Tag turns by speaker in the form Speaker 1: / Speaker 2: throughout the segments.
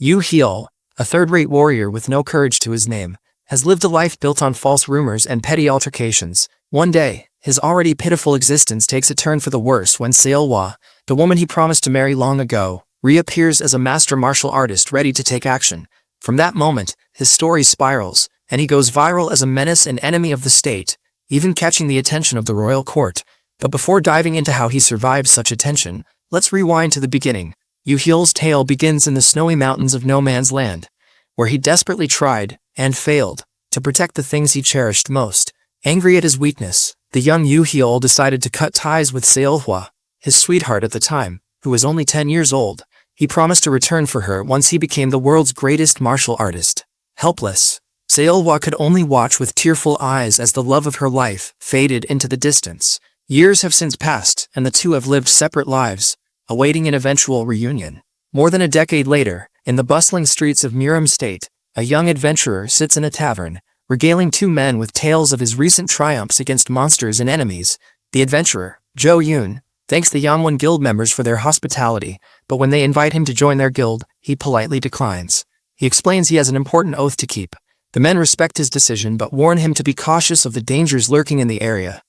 Speaker 1: Yu Heol, a third-rate warrior with no courage to his name, has lived a life built on false rumors and petty altercations. One day, his already pitiful existence takes a turn for the worse when Seolhwa, the woman he promised to marry long ago, reappears as a master martial artist ready to take action. From that moment, his story spirals, and he goes viral as a menace and enemy of the state, even catching the attention of the royal court. But before diving into how he survived such attention, let's rewind to the beginning. Yu Heol's tale begins in the snowy mountains of no man's land, where he desperately tried, and failed, to protect the things he cherished most. Angry at his weakness, the young Yu Heol decided to cut ties with Seolhwa, his sweetheart at the time, who was only 10 years old. He promised to return for her once he became the world's greatest martial artist. Helpless, Seolhwa could only watch with tearful eyes as the love of her life faded into the distance. Years have since passed, and the two have lived separate lives, awaiting an eventual reunion. More than a decade later, in the bustling streets of Miram State, a young adventurer sits in a tavern, regaling two men with tales of his recent triumphs against monsters and enemies. The adventurer, Jo Yoon, thanks the Yangwon Guild members for their hospitality, but when they invite him to join their guild, he politely declines. He explains he has an important oath to keep. The men respect his decision but warn him to be cautious of the dangers lurking in the area,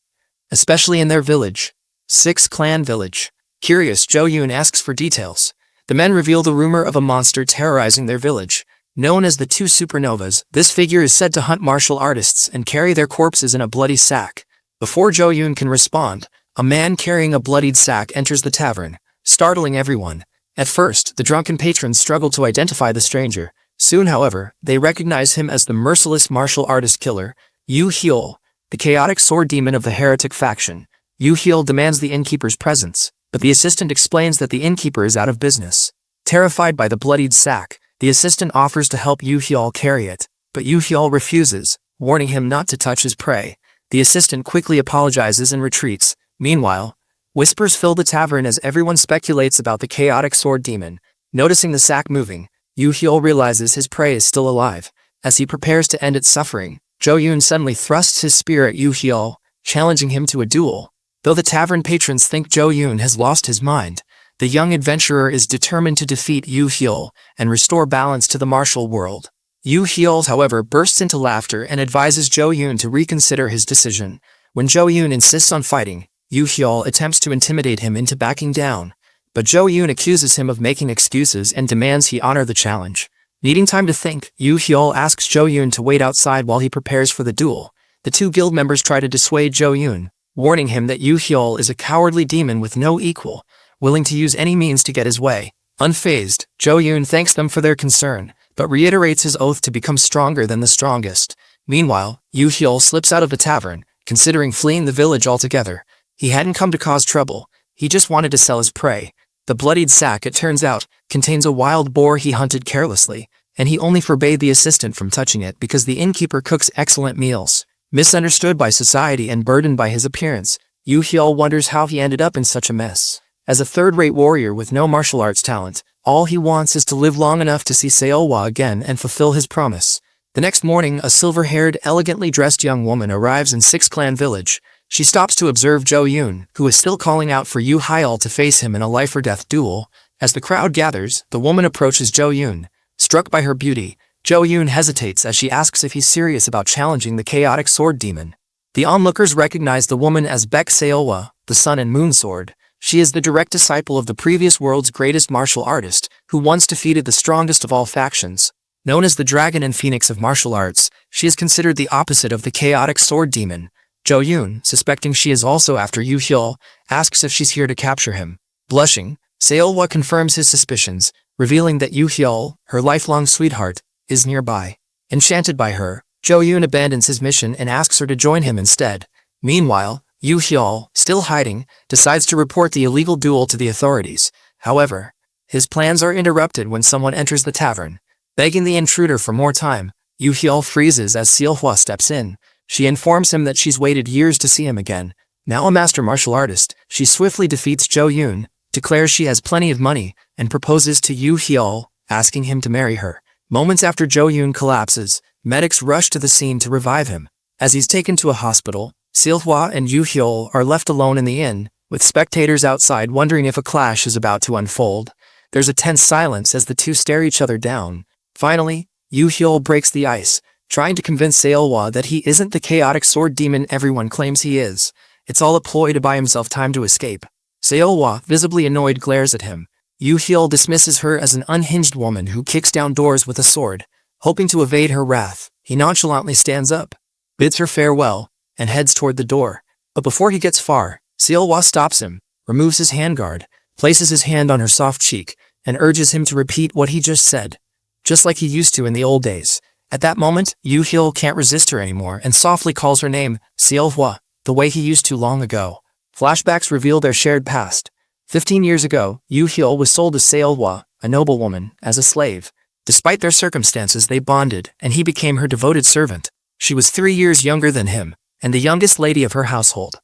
Speaker 1: especially in their village, 6 Clan Village. Curious, Jo Yoon asks for details. The men reveal the rumor of a monster terrorizing their village. Known as the Two Supernovas, this figure is said to hunt martial artists and carry their corpses in a bloody sack. Before Jo Yoon can respond, a man carrying a bloodied sack enters the tavern, startling everyone. At first, the drunken patrons struggle to identify the stranger. Soon, however, they recognize him as the merciless martial artist killer, Yu Heol, the chaotic sword demon of the heretic faction. Yu Heol demands the innkeeper's presence, but the assistant explains that the innkeeper is out of business. Terrified by the bloodied sack, the assistant offers to help Yu Heol carry it, but Yu Heol refuses, warning him not to touch his prey. The assistant quickly apologizes and retreats. Meanwhile, whispers fill the tavern as everyone speculates about the chaotic sword demon. Noticing the sack moving, Yu Heol realizes his prey is still alive. As he prepares to end its suffering, Jo Yoon suddenly thrusts his spear at Yu Heol, challenging him to a duel. Though the tavern patrons think Jo Yoon has lost his mind, the young adventurer is determined to defeat Yu Heol and restore balance to the martial world. Yu Heol, however, bursts into laughter and advises Jo Yoon to reconsider his decision. When Jo Yoon insists on fighting, Yu Heol attempts to intimidate him into backing down, but Jo Yoon accuses him of making excuses and demands he honor the challenge. Needing time to think, Yu Heol asks Jo Yoon to wait outside while he prepares for the duel. The two guild members try to dissuade Jo Yoon, warning him that Yu Heol is a cowardly demon with no equal, willing to use any means to get his way. Unfazed, Jo Yoon thanks them for their concern, but reiterates his oath to become stronger than the strongest. Meanwhile, Yu Heol slips out of the tavern, considering fleeing the village altogether. He hadn't come to cause trouble, he just wanted to sell his prey. The bloodied sack, it turns out, contains a wild boar he hunted carelessly, and he only forbade the assistant from touching it because the innkeeper cooks excellent meals. Misunderstood by society and burdened by his appearance, Yu Heol wonders how he ended up in such a mess. As a third-rate warrior with no martial arts talent, all he wants is to live long enough to see Seolhwa again and fulfill his promise. The next morning, a silver-haired, elegantly dressed young woman arrives in 6 Clan Village. She stops to observe Jo Yoon, who is still calling out for Yu Heol to face him in a life-or-death duel. As the crowd gathers, the woman approaches Jo Yoon. Struck by her beauty, Jo Yoon hesitates as she asks if he's serious about challenging the chaotic sword demon. The onlookers recognize the woman as Baek Seolhwa, the Sun and Moon Sword. She is the direct disciple of the previous world's greatest martial artist, who once defeated the strongest of all factions. Known as the Dragon and Phoenix of martial arts, she is considered the opposite of the chaotic sword demon. Jo Yoon, suspecting she is also after Yu Heol, asks if she's here to capture him. Blushing, Seolhwa confirms his suspicions, revealing that Yu Heol, her lifelong sweetheart, is nearby. Enchanted by her, Jo Yoon abandons his mission and asks her to join him instead. Meanwhile, Yu Heol, still hiding, decides to report the illegal duel to the authorities. However, his plans are interrupted when someone enters the tavern. Begging the intruder for more time, Yu Heol freezes as Seolhwa steps in. She informs him that she's waited years to see him again. Now a master martial artist, she swiftly defeats Jo Yoon, declares she has plenty of money, and proposes to Yu Heol, asking him to marry her. Moments after Jo Yoon collapses, medics rush to the scene to revive him. As he's taken to a hospital, Seolhwa and Yu Heol are left alone in the inn, with spectators outside wondering if a clash is about to unfold. There's a tense silence as the two stare each other down. Finally, Yu-hyul breaks the ice, trying to convince Seolwa that he isn't the chaotic sword demon everyone claims he is. It's all a ploy to buy himself time to escape. Seolwa, visibly annoyed, glares at him. Yu-hyul dismisses her as an unhinged woman who kicks down doors with a sword. Hoping to evade her wrath, he nonchalantly stands up, bids her farewell, and heads toward the door. But before he gets far, Seolwa stops him, removes his handguard, places his hand on her soft cheek, and urges him to repeat what he just said, just like he used to in the old days. At that moment, Yu-hyul can't resist her anymore and softly calls her name, Seolwa, the way he used to long ago. Flashbacks reveal their shared past. 15 years ago, Yu-hyul was sold to Seolwa, a noblewoman, as a slave. Despite their circumstances, they bonded, and he became her devoted servant. She was 3 years younger than him, and the youngest lady of her household.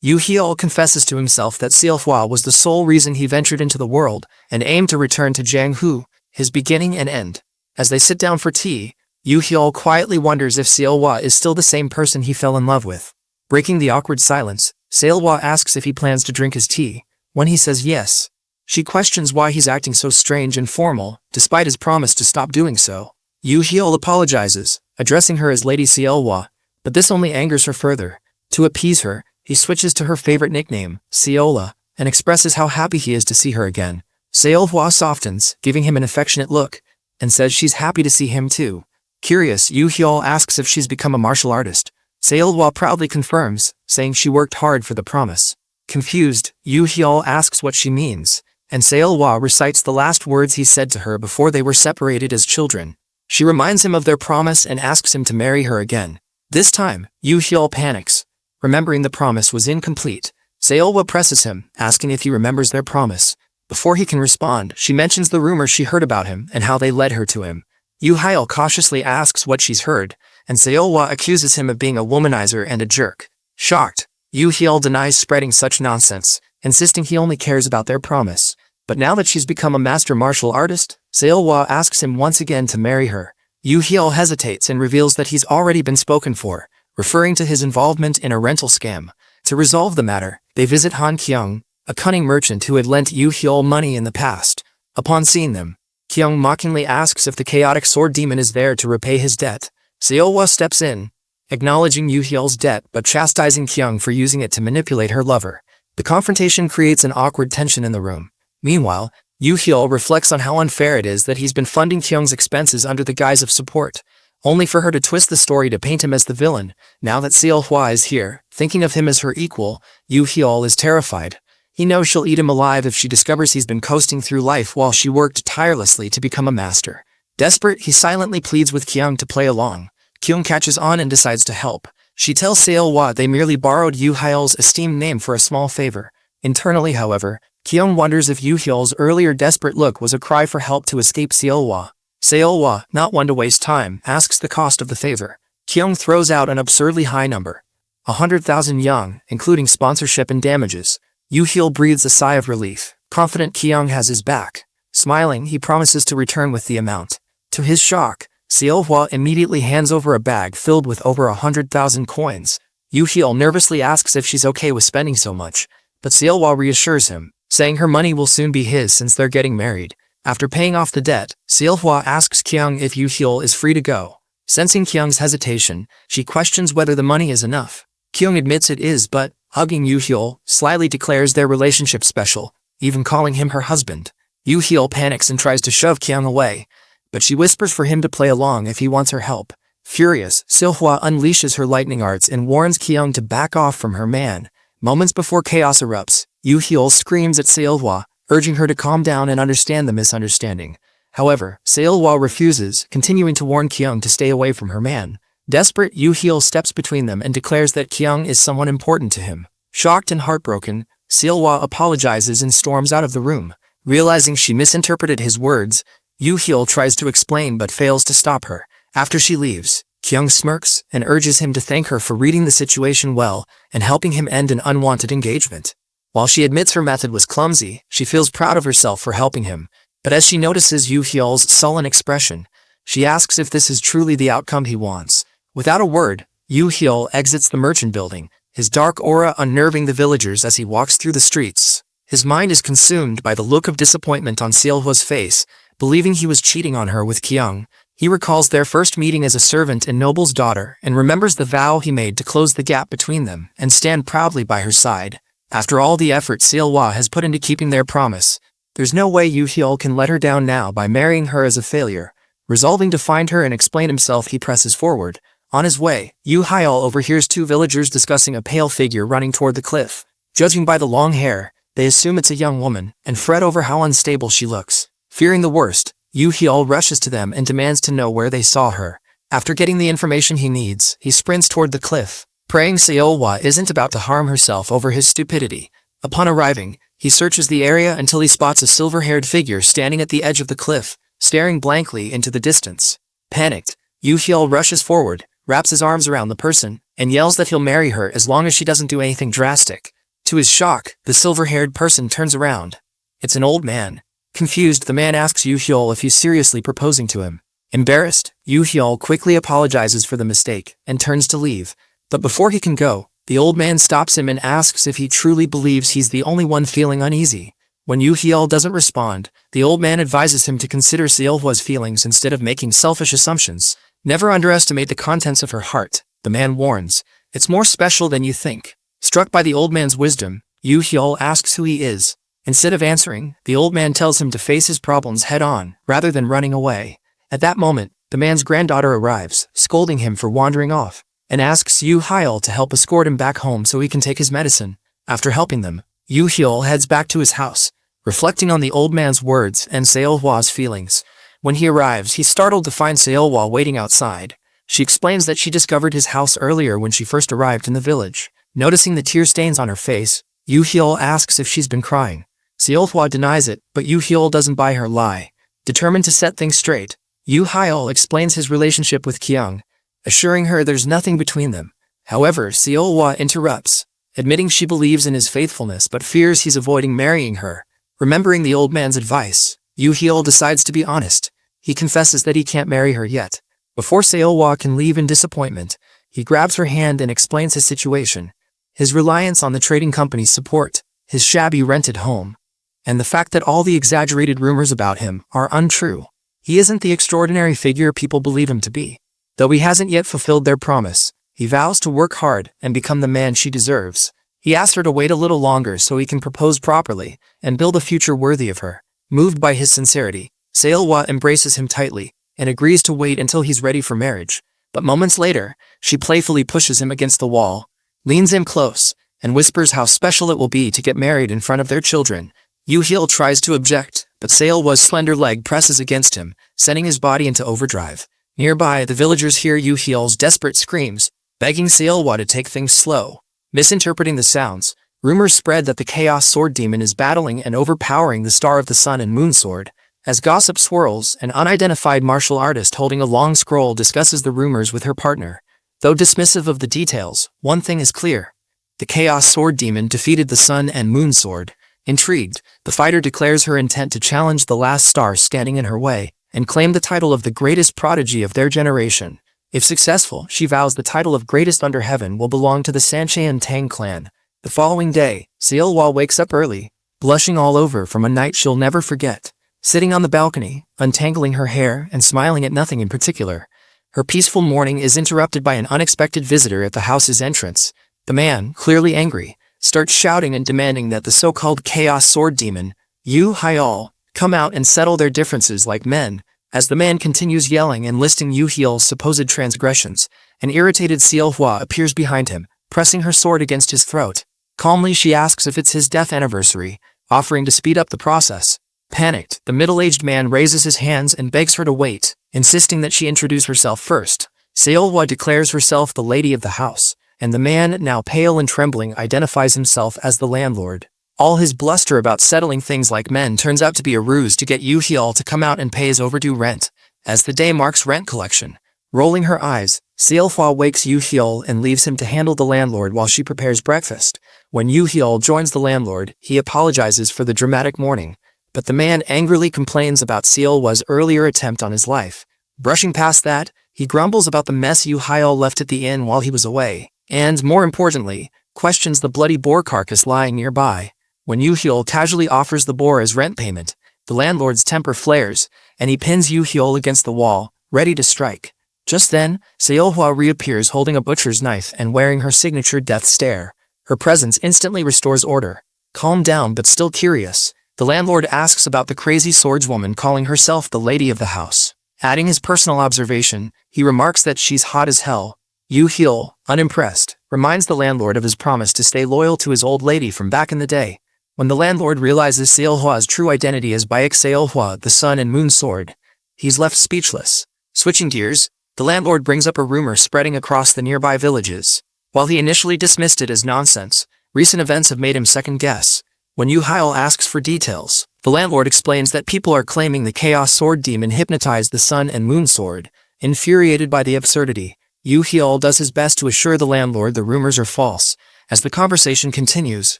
Speaker 1: Yu-hyul confesses to himself that Seolwa was the sole reason he ventured into the world, and aimed to return to Janghu, his beginning and end. As they sit down for tea, Yu-hyul quietly wonders if Seolwa is still the same person he fell in love with. Breaking the awkward silence, Seolwa asks if he plans to drink his tea. When he says yes, she questions why he's acting so strange and formal, despite his promise to stop doing so. Yu-hyul apologizes, addressing her as Lady Seolwa, but this only angers her further. To appease her, he switches to her favorite nickname, Seola, and expresses how happy he is to see her again. Seolwa softens, giving him an affectionate look, and says she's happy to see him too. Curious, Yu-hyul asks if she's become a martial artist. Seolwa proudly confirms, saying she worked hard for the promise. Confused, Yu-hyul asks what she means, and Seolwa recites the last words he said to her before they were separated as children. She reminds him of their promise and asks him to marry her again. This time, Yu-hyul panics, remembering the promise was incomplete. Seolwa presses him, asking if he remembers their promise. Before he can respond, she mentions the rumors she heard about him and how they led her to him. Yu-hyul cautiously asks what she's heard, and Seolwa accuses him of being a womanizer and a jerk. Shocked, Yu-hyul denies spreading such nonsense, insisting he only cares about their promise. But now that she's become a master martial artist, Seolwa asks him once again to marry her. Yu-hyul hesitates and reveals that he's already been spoken for, referring to his involvement in a rental scam. To resolve the matter, they visit Han Kyung, a cunning merchant who had lent Yu-hyul money in the past. Upon seeing them, Kyung mockingly asks if the chaotic sword demon is there to repay his debt. Seolwa steps in, acknowledging Yu-hyul's debt but chastising Kyung for using it to manipulate her lover. The confrontation creates an awkward tension in the room. Meanwhile, Yu-hyul reflects on how unfair it is that he's been funding Kyung's expenses under the guise of support, only for her to twist the story to paint him as the villain. Now that Seolwa is here, thinking of him as her equal, Yu-hyul is terrified. He knows she'll eat him alive if she discovers he's been coasting through life while she worked tirelessly to become a master. Desperate, he silently pleads with Kyung to play along. Kyung catches on and decides to help. She tells Seolwa they merely borrowed Yu-hyul's esteemed name for a small favor. Internally, however, Kyung wonders if Yu-hyul's earlier desperate look was a cry for help to escape Seolwa. Seolwa, not one to waste time, asks the cost of the favor. Kyung throws out an absurdly high number. 100,000 yuan, including sponsorship and damages. Yu-hyul breathes a sigh of relief, confident Kyung has his back. Smiling, he promises to return with the amount. To his shock, Seolwa immediately hands over a bag filled with over 100,000 coins. Yu-hyul nervously asks if she's okay with spending so much, but Seolwa reassures him, saying her money will soon be his since they're getting married. After paying off the debt, Seolwa asks Kyung if Yu-hyul is free to go. Sensing Kyung's hesitation, she questions whether the money is enough. Kyung admits it is, but, hugging Yu-hyul, slyly declares their relationship special, even calling him her husband. Yu-hyul panics and tries to shove Kyung away, but she whispers for him to play along if he wants her help. Furious, Seolwa unleashes her lightning arts and warns Kyung to back off from her man. Moments before chaos erupts, Yu-hyul screams at Seolwa, urging her to calm down and understand the misunderstanding. However, Seolwa refuses, continuing to warn Kyung to stay away from her man. Desperate, Yu-hyul steps between them and declares that Kyung is someone important to him. Shocked and heartbroken, Seolwa apologizes and storms out of the room. Realizing she misinterpreted his words, Yu-hyul tries to explain but fails to stop her. After she leaves, Kyung smirks and urges him to thank her for reading the situation well and helping him end an unwanted engagement. While she admits her method was clumsy, she feels proud of herself for helping him. But as she notices Yu-hyul's sullen expression, she asks if this is truly the outcome he wants. Without a word, Yu-hyul exits the merchant building, his dark aura unnerving the villagers as he walks through the streets. His mind is consumed by the look of disappointment on Seolhwa's face, believing he was cheating on her with Kyung. He recalls their first meeting as a servant and noble's daughter and remembers the vow he made to close the gap between them and stand proudly by her side. After all the effort Seolhwa has put into keeping their promise, there's no way Yoo Hyul can let her down now by marrying her as a failure. Resolving to find her and explain himself, he presses forward. On his way, Yoo Hyul overhears two villagers discussing a pale figure running toward the cliff. Judging by the long hair, they assume it's a young woman and fret over how unstable she looks. Fearing the worst, Yoo Hyul rushes to them and demands to know where they saw her. After getting the information he needs, he sprints toward the cliff, praying Seolhwa isn't about to harm herself over his stupidity. Upon arriving, he searches the area until he spots a silver-haired figure standing at the edge of the cliff, staring blankly into the distance. Panicked, Yoo Hyul rushes forward, wraps his arms around the person, and yells that he'll marry her as long as she doesn't do anything drastic. To his shock, the silver-haired person turns around. It's an old man. Confused, the man asks Yoo Hyul if he's seriously proposing to him. Embarrassed, Yoo Hyul quickly apologizes for the mistake and turns to leave. But before he can go, the old man stops him and asks if he truly believes he's the only one feeling uneasy. When Yoo Hyul doesn't respond, the old man advises him to consider Seolhwa's feelings instead of making selfish assumptions. Never underestimate the contents of her heart, the man warns. It's more special than you think. Struck by the old man's wisdom, Yoo Hyul asks who he is. Instead of answering, the old man tells him to face his problems head-on, rather than running away. At that moment, the man's granddaughter arrives, scolding him for wandering off, and asks Yoo Hyul to help escort him back home so he can take his medicine. After helping them, Yoo Hyul heads back to his house, reflecting on the old man's words and Seolhwa's feelings. When he arrives, he's startled to find Seolhwa waiting outside. She explains that she discovered his house earlier when she first arrived in the village. Noticing the tear stains on her face, Yoo Hyul asks if she's been crying. Seolhwa denies it, but Yoo Hyul doesn't buy her lie. Determined to set things straight, Yoo Hyul explains his relationship with Kyung, assuring her there's nothing between them. However, Seolhwa interrupts, admitting she believes in his faithfulness but fears he's avoiding marrying her. Remembering the old man's advice, Yoo Hyul decides to be honest. He confesses that he can't marry her yet. Before Seolhwa can leave in disappointment, he grabs her hand and explains his situation. His reliance on the trading company's support, his shabby rented home, and the fact that all the exaggerated rumors about him are untrue. He isn't the extraordinary figure people believe him to be. Though he hasn't yet fulfilled their promise, he vows to work hard and become the man she deserves. He asks her to wait a little longer so he can propose properly and build a future worthy of her. Moved by his sincerity, Seolhwa embraces him tightly and agrees to wait until he's ready for marriage. But moments later, she playfully pushes him against the wall, leans him close, and whispers how special it will be to get married in front of their children. Yoo Hyul tries to object, but Seolhwa's slender leg presses against him, sending his body into overdrive. Nearby, the villagers hear Yoo Hyul's desperate screams, begging Seolhwa to take things slow. Misinterpreting the sounds, rumors spread that the Chaos Sword Demon is battling and overpowering the Star of the Sun and Moon Sword. As gossip swirls, an unidentified martial artist holding a long scroll discusses the rumors with her partner. Though dismissive of the details, one thing is clear. The Chaos Sword Demon defeated the Sun and Moon Sword. Intrigued, the fighter declares her intent to challenge the last star standing in her way and claim the title of the greatest prodigy of their generation. If successful, she vows the title of greatest under heaven will belong to the Sancheon Tang clan. The following day, Seolhwa wakes up early, blushing all over from a night she'll never forget. Sitting on the balcony, untangling her hair and smiling at nothing in particular, her peaceful morning is interrupted by an unexpected visitor at the house's entrance. The man, clearly angry, starts shouting and demanding that the so-called Chaos Sword Demon, Yoo Hyul, come out and settle their differences like men. As the man continues yelling and listing Yoo Hyul's supposed transgressions, an irritated Seolhwa appears behind him, pressing her sword against his throat. Calmly, she asks if it's his death anniversary, offering to speed up the process. Panicked, the middle-aged man raises his hands and begs her to wait, insisting that she introduce herself first. Seolhwa declares herself the lady of the house, and the man, now pale and trembling, identifies himself as the landlord. All his bluster about settling things like men turns out to be a ruse to get Yoo Hyul to come out and pay his overdue rent. As the day marks rent collection, rolling her eyes, Seolhwa wakes Yoo Hyul and leaves him to handle the landlord while she prepares breakfast. When Yoo Hyul joins the landlord, he apologizes for the dramatic morning, but the man angrily complains about Seolhwa's earlier attempt on his life. Brushing past that, he grumbles about the mess Yoo Hyul left at the inn while he was away, and, more importantly, questions the bloody boar carcass lying nearby. When Yu Hyul casually offers the boar as rent payment, the landlord's temper flares, and he pins Yu Hyul against the wall, ready to strike. Just then, Seolhwa reappears holding a butcher's knife and wearing her signature death stare. Her presence instantly restores order. Calm down but still curious, the landlord asks about the crazy swordswoman calling herself the lady of the house. Adding his personal observation, he remarks that she's hot as hell. Yu Hyul, unimpressed, reminds the landlord of his promise to stay loyal to his old lady from back in the day. When the landlord realizes Seolhwa's true identity as Baek Seolhwa, the sun and moon sword, he's left speechless. Switching gears, the landlord brings up a rumor spreading across the nearby villages. While he initially dismissed it as nonsense, recent events have made him second guess. When Yu Hyul asks for details, the landlord explains that people are claiming the Chaos Sword Demon hypnotized the Sun and Moon Sword. Infuriated by the absurdity, Yu Hyul does his best to assure the landlord the rumors are false. As the conversation continues,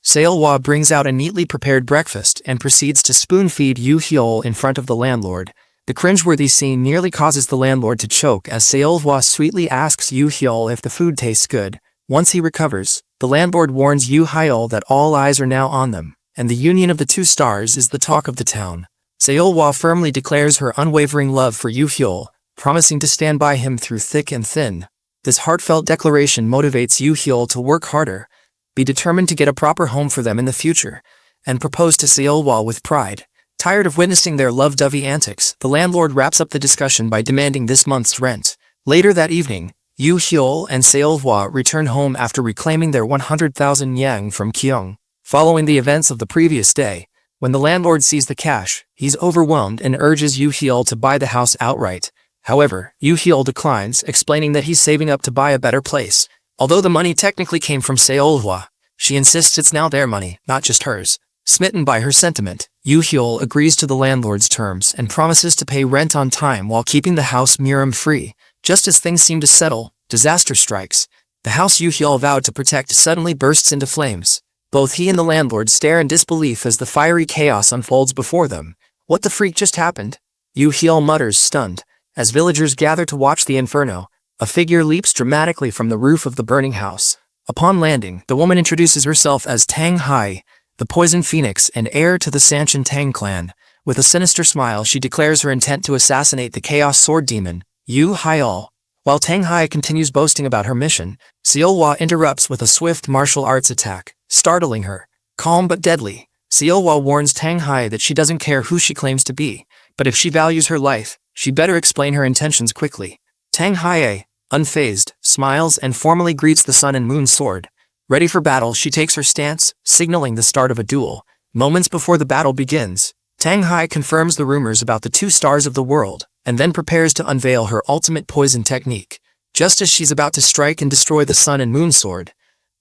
Speaker 1: Seolhwa brings out a neatly prepared breakfast and proceeds to spoon-feed Yu Hyul in front of the landlord. The cringeworthy scene nearly causes the landlord to choke as Seolhwa sweetly asks Yu Hyul if the food tastes good. Once he recovers, the landlord warns Yu Hyul that all eyes are now on them, and the union of the two stars is the talk of the town. Seolhwa firmly declares her unwavering love for Yu Hyul, promising to stand by him through thick and thin. This heartfelt declaration motivates Yu Hyul to work harder, be determined to get a proper home for them in the future, and propose to Seolhwa with pride. Tired of witnessing their lovey-dovey antics, the landlord wraps up the discussion by demanding this month's rent. Later that evening, Yu Hyul and Seolhwa return home after reclaiming their 100,000 yang from Kyung. Following the events of the previous day, when the landlord sees the cash, he's overwhelmed and urges Yu Hyul to buy the house outright. However, Yu Hyul declines, explaining that he's saving up to buy a better place. Although the money technically came from Seolhwa, she insists it's now their money, not just hers. Smitten by her sentiment, Yu Hyul agrees to the landlord's terms and promises to pay rent on time while keeping the house Miram-free. Just as things seem to settle, disaster strikes. The house Yu Hyul vowed to protect suddenly bursts into flames. Both he and the landlord stare in disbelief as the fiery chaos unfolds before them. What the freak just happened? Yu Hyul mutters, stunned. As villagers gather to watch the inferno, a figure leaps dramatically from the roof of the burning house. Upon landing, the woman introduces herself as Tang Hai, the Poison Phoenix and heir to the Sanchin Tang clan. With a sinister smile, she declares her intent to assassinate the Chaos Sword Demon, Yu Hyul. While Tang Hai continues boasting about her mission, Seolhwa interrupts with a swift martial arts attack, startling her. Calm but deadly, Seolhwa warns Tang Hai that she doesn't care who she claims to be, but if she values her life, she better explain her intentions quickly. Tang Hai, unfazed, smiles and formally greets the Sun and Moon Sword. Ready for battle, she takes her stance, signaling the start of a duel. Moments before the battle begins, Tang Hai confirms the rumors about the two stars of the world, and then prepares to unveil her ultimate poison technique. Just as she's about to strike and destroy the Sun and Moon Sword,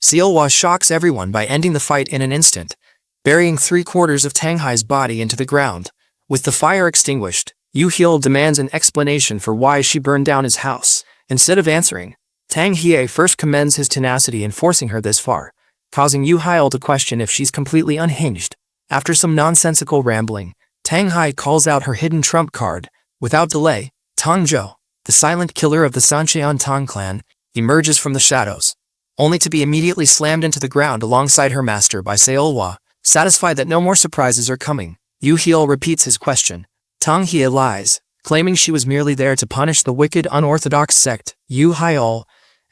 Speaker 1: Seolhwa shocks everyone by ending the fight in an instant, burying 3/4 of Tang Hai's body into the ground. With the fire extinguished, Yu Hyul demands an explanation for why she burned down his house. Instead of answering, Tang Hye first commends his tenacity in forcing her this far, causing Yu Hyul to question if she's completely unhinged. After some nonsensical rambling, Tang Hai calls out her hidden trump card. Without delay, Tang Zhou, the silent killer of the Sancheon Tang clan, emerges from the shadows, only to be immediately slammed into the ground alongside her master by Seolhwa. Satisfied that no more surprises are coming, Yu Hyul repeats his question. Tang Hye lies, claiming she was merely there to punish the wicked unorthodox sect, Yu Hyul,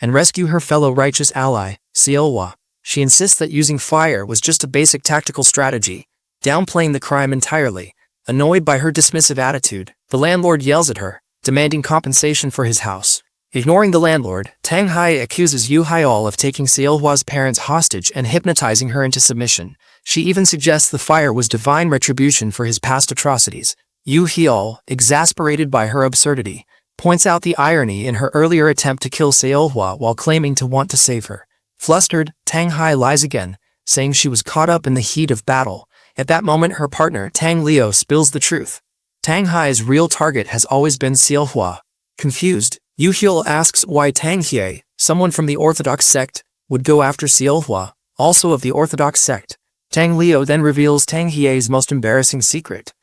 Speaker 1: and rescue her fellow righteous ally, Seolhwa. She insists that using fire was just a basic tactical strategy, downplaying the crime entirely. Annoyed by her dismissive attitude, the landlord yells at her, demanding compensation for his house. Ignoring the landlord, Tang Hai accuses Yu Hyul of taking Seolhwa's parents hostage and hypnotizing her into submission. She even suggests the fire was divine retribution for his past atrocities. Yu Hyul, exasperated by her absurdity, points out the irony in her earlier attempt to kill Seolhwa while claiming to want to save her. Flustered, Tang Hai lies again, saying she was caught up in the heat of battle. At that moment, her partner, Tang Leo, spills the truth. Tang Hai's real target has always been Seolhwa. Confused, Yu Hyul asks why Tang Hye, someone from the Orthodox sect, would go after Seolhwa, also of the Orthodox sect. Tang Leo then reveals Tang Hye's most embarrassing secret.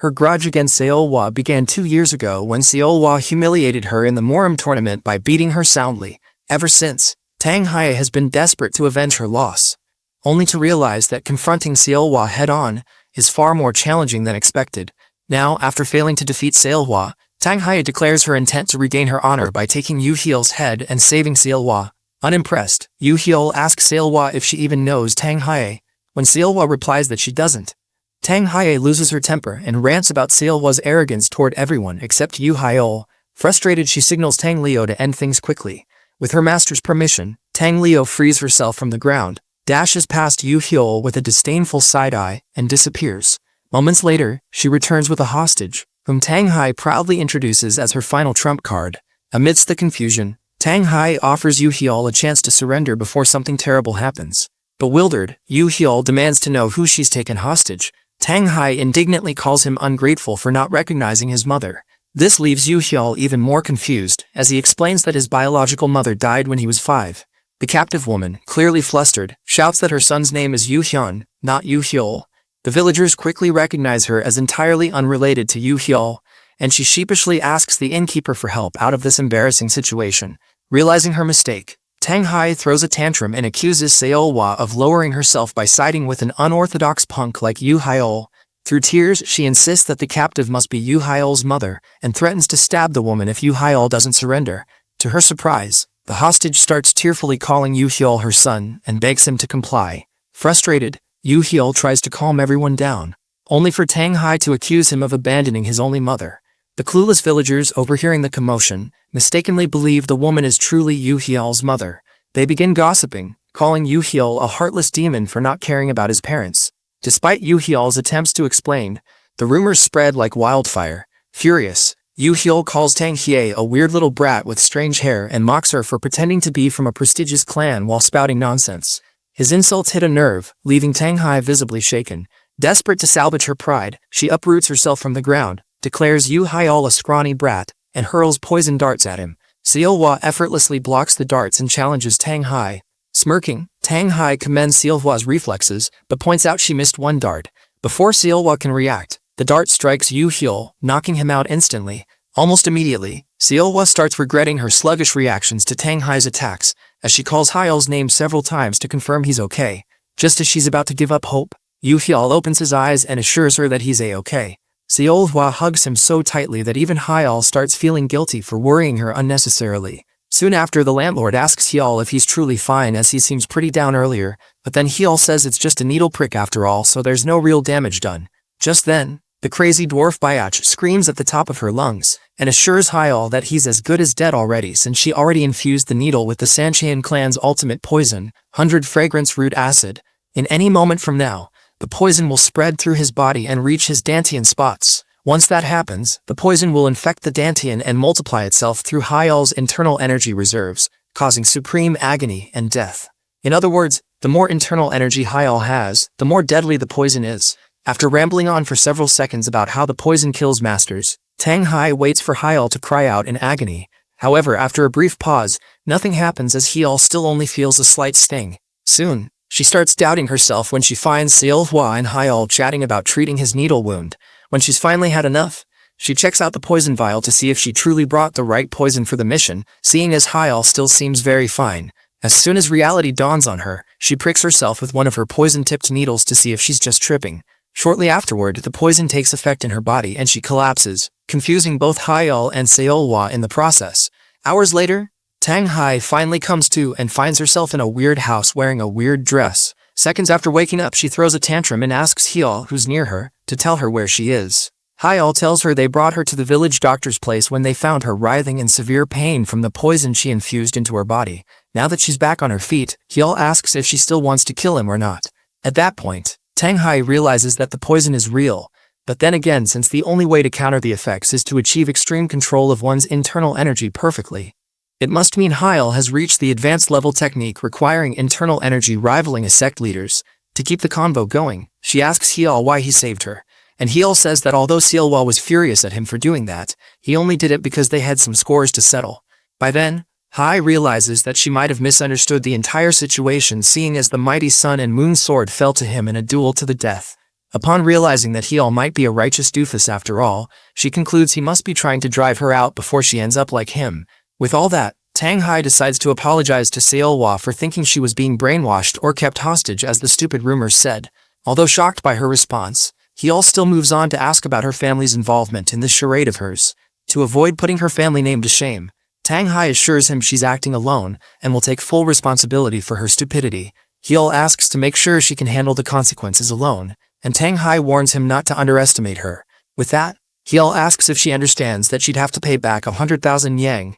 Speaker 1: Her grudge against Seolhwa began 2 years ago when Seolhwa humiliated her in the Moram tournament by beating her soundly. Ever since, Tang Hye has been desperate to avenge her loss. only to realize that confronting Seolhwa head-on is far more challenging than expected. Now, after failing to defeat Seolhwa, Tang Hae declares her intent to regain her honor by taking Yoo Hyeol's head and saving Seolhwa. Unimpressed, Yoo Hyeol asks Seolhwa if she even knows Tang Hae. When Seolhwa replies that she doesn't, Tang Hae loses her temper and rants about Seolhwa's arrogance toward everyone except Yoo Hyeol. Frustrated, she signals Tang Leo to end things quickly. With her master's permission, Tang Leo frees herself from the ground, dashes past Yoo Hyeol with a disdainful side-eye, and disappears. Moments later, she returns with a hostage, whom Tang Hae proudly introduces as her final trump card. Amidst the confusion, Tang Hae offers Yoo Hyeol a chance to surrender before something terrible happens. Bewildered, Yoo Hyeol demands to know who she's taken hostage. Tang Hae indignantly calls him ungrateful for not recognizing his mother. This leaves Yoo Hyeol even more confused, as he explains that his biological mother died when he was 5. The captive woman, clearly flustered, shouts that her son's name is Yoo Hyun, not Yoo Hyeol. The villagers quickly recognize her as entirely unrelated to Yoo Hyeol, and she sheepishly asks the innkeeper for help out of this embarrassing situation. Realizing her mistake, Tang Hae throws a tantrum and accuses Seolhwa of lowering herself by siding with an unorthodox punk like Yoo Hyeol. Through tears, she insists that the captive must be Yoo Hyeol's mother and threatens to stab the woman if Yoo Hyeol doesn't surrender. To her surprise, the hostage starts tearfully calling Yoo Hyeol her son and begs him to comply. Frustrated, Yoo Hyeol tries to calm everyone down, only for Tang Hae to accuse him of abandoning his only mother. The clueless villagers, overhearing the commotion, mistakenly believe the woman is truly Yoo Hyeol's mother. They begin gossiping, calling Yoo Hyeol a heartless demon for not caring about his parents. Despite Yoo Hyeol's attempts to explain, the rumors spread like wildfire. Furious, Yoo Hyeol calls Tang Hae a weird little brat with strange hair and mocks her for pretending to be from a prestigious clan while spouting nonsense. His insults hit a nerve, leaving Tang Hae visibly shaken. Desperate to salvage her pride, she uproots herself from the ground, declares Yoo Hyeol a scrawny brat, and hurls poison darts at him. Seolhwa effortlessly blocks the darts and challenges Tang Hae. Smirking, Tang Hae commends Seolhwa's reflexes, but points out she missed one dart. Before Seolhwa can react, the dart strikes Yoo Hyeol, knocking him out instantly. Almost immediately, Seolhwa starts regretting her sluggish reactions to Tang Hae's attacks, as she calls Hyeol's name several times to confirm he's okay. Just as she's about to give up hope, Yoo Hyeol opens his eyes and assures her that he's a-okay. Seolhwa hugs him so tightly that even Hyeol starts feeling guilty for worrying her unnecessarily. Soon after, the landlord asks Hyeol if he's truly fine, as he seems pretty down earlier, but then Hyeol says it's just a needle prick after all, so there's no real damage done. Just then, the crazy dwarf Byach screams at the top of her lungs, and assures Hyeol that he's as good as dead already, since she already infused the needle with the Sanchean clan's ultimate poison, 100 fragrance root acid. In any moment from now, the poison will spread through his body and reach his Dantian spots. Once that happens, the poison will infect the Dantian and multiply itself through Hyeol's internal energy reserves, causing supreme agony and death. In other words, the more internal energy Hyeol has, the more deadly the poison is. After rambling on for several seconds about how the poison kills masters, Tang Hae waits for Hyeol to cry out in agony. However, after a brief pause, nothing happens, as Hyeol still only feels a slight sting. Soon, she starts doubting herself when she finds Seolhwa and Hyeol chatting about treating his needle wound. When she's finally had enough, she checks out the poison vial to see if she truly brought the right poison for the mission, seeing as Hyeol still seems very fine. As soon as reality dawns on her, she pricks herself with one of her poison-tipped needles to see if she's just tripping. Shortly afterward, the poison takes effect in her body and she collapses, confusing both Hyeol and Seolhwa in the process. Hours later, Tang Hae finally comes to and finds herself in a weird house wearing a weird dress. Seconds after waking up, she throws a tantrum and asks Hyeol, who's near her, to tell her where she is. Hyeol tells her they brought her to the village doctor's place when they found her writhing in severe pain from the poison she infused into her body. Now that she's back on her feet, Hyeol asks if she still wants to kill him or not. At that point, Tang Hae realizes that the poison is real, but then again, since the only way to counter the effects is to achieve extreme control of one's internal energy perfectly, it must mean Hyeol has reached the advanced level technique requiring internal energy rivaling a sect leader's. To keep the convo going, she asks Hyeol why he saved her, and Hyeol says that although Seolhwa was furious at him for doing that, he only did it because they had some scores to settle. By then, Hae realizes that she might have misunderstood the entire situation, seeing as the mighty sun and moon sword fell to him in a duel to the death. Upon realizing that Hyeol might be a righteous doofus after all, she concludes he must be trying to drive her out before she ends up like him. With all that, Tang Hai decides to apologize to Seolhwa for thinking she was being brainwashed or kept hostage as the stupid rumors said. Although shocked by her response, Hyul still moves on to ask about her family's involvement in this charade of hers. To avoid putting her family name to shame, Tang Hai assures him she's acting alone and will take full responsibility for her stupidity. Hyul asks to make sure she can handle the consequences alone, and Tang Hai warns him not to underestimate her. With that, Hyul asks if she understands that she'd have to pay back 100,000 yang.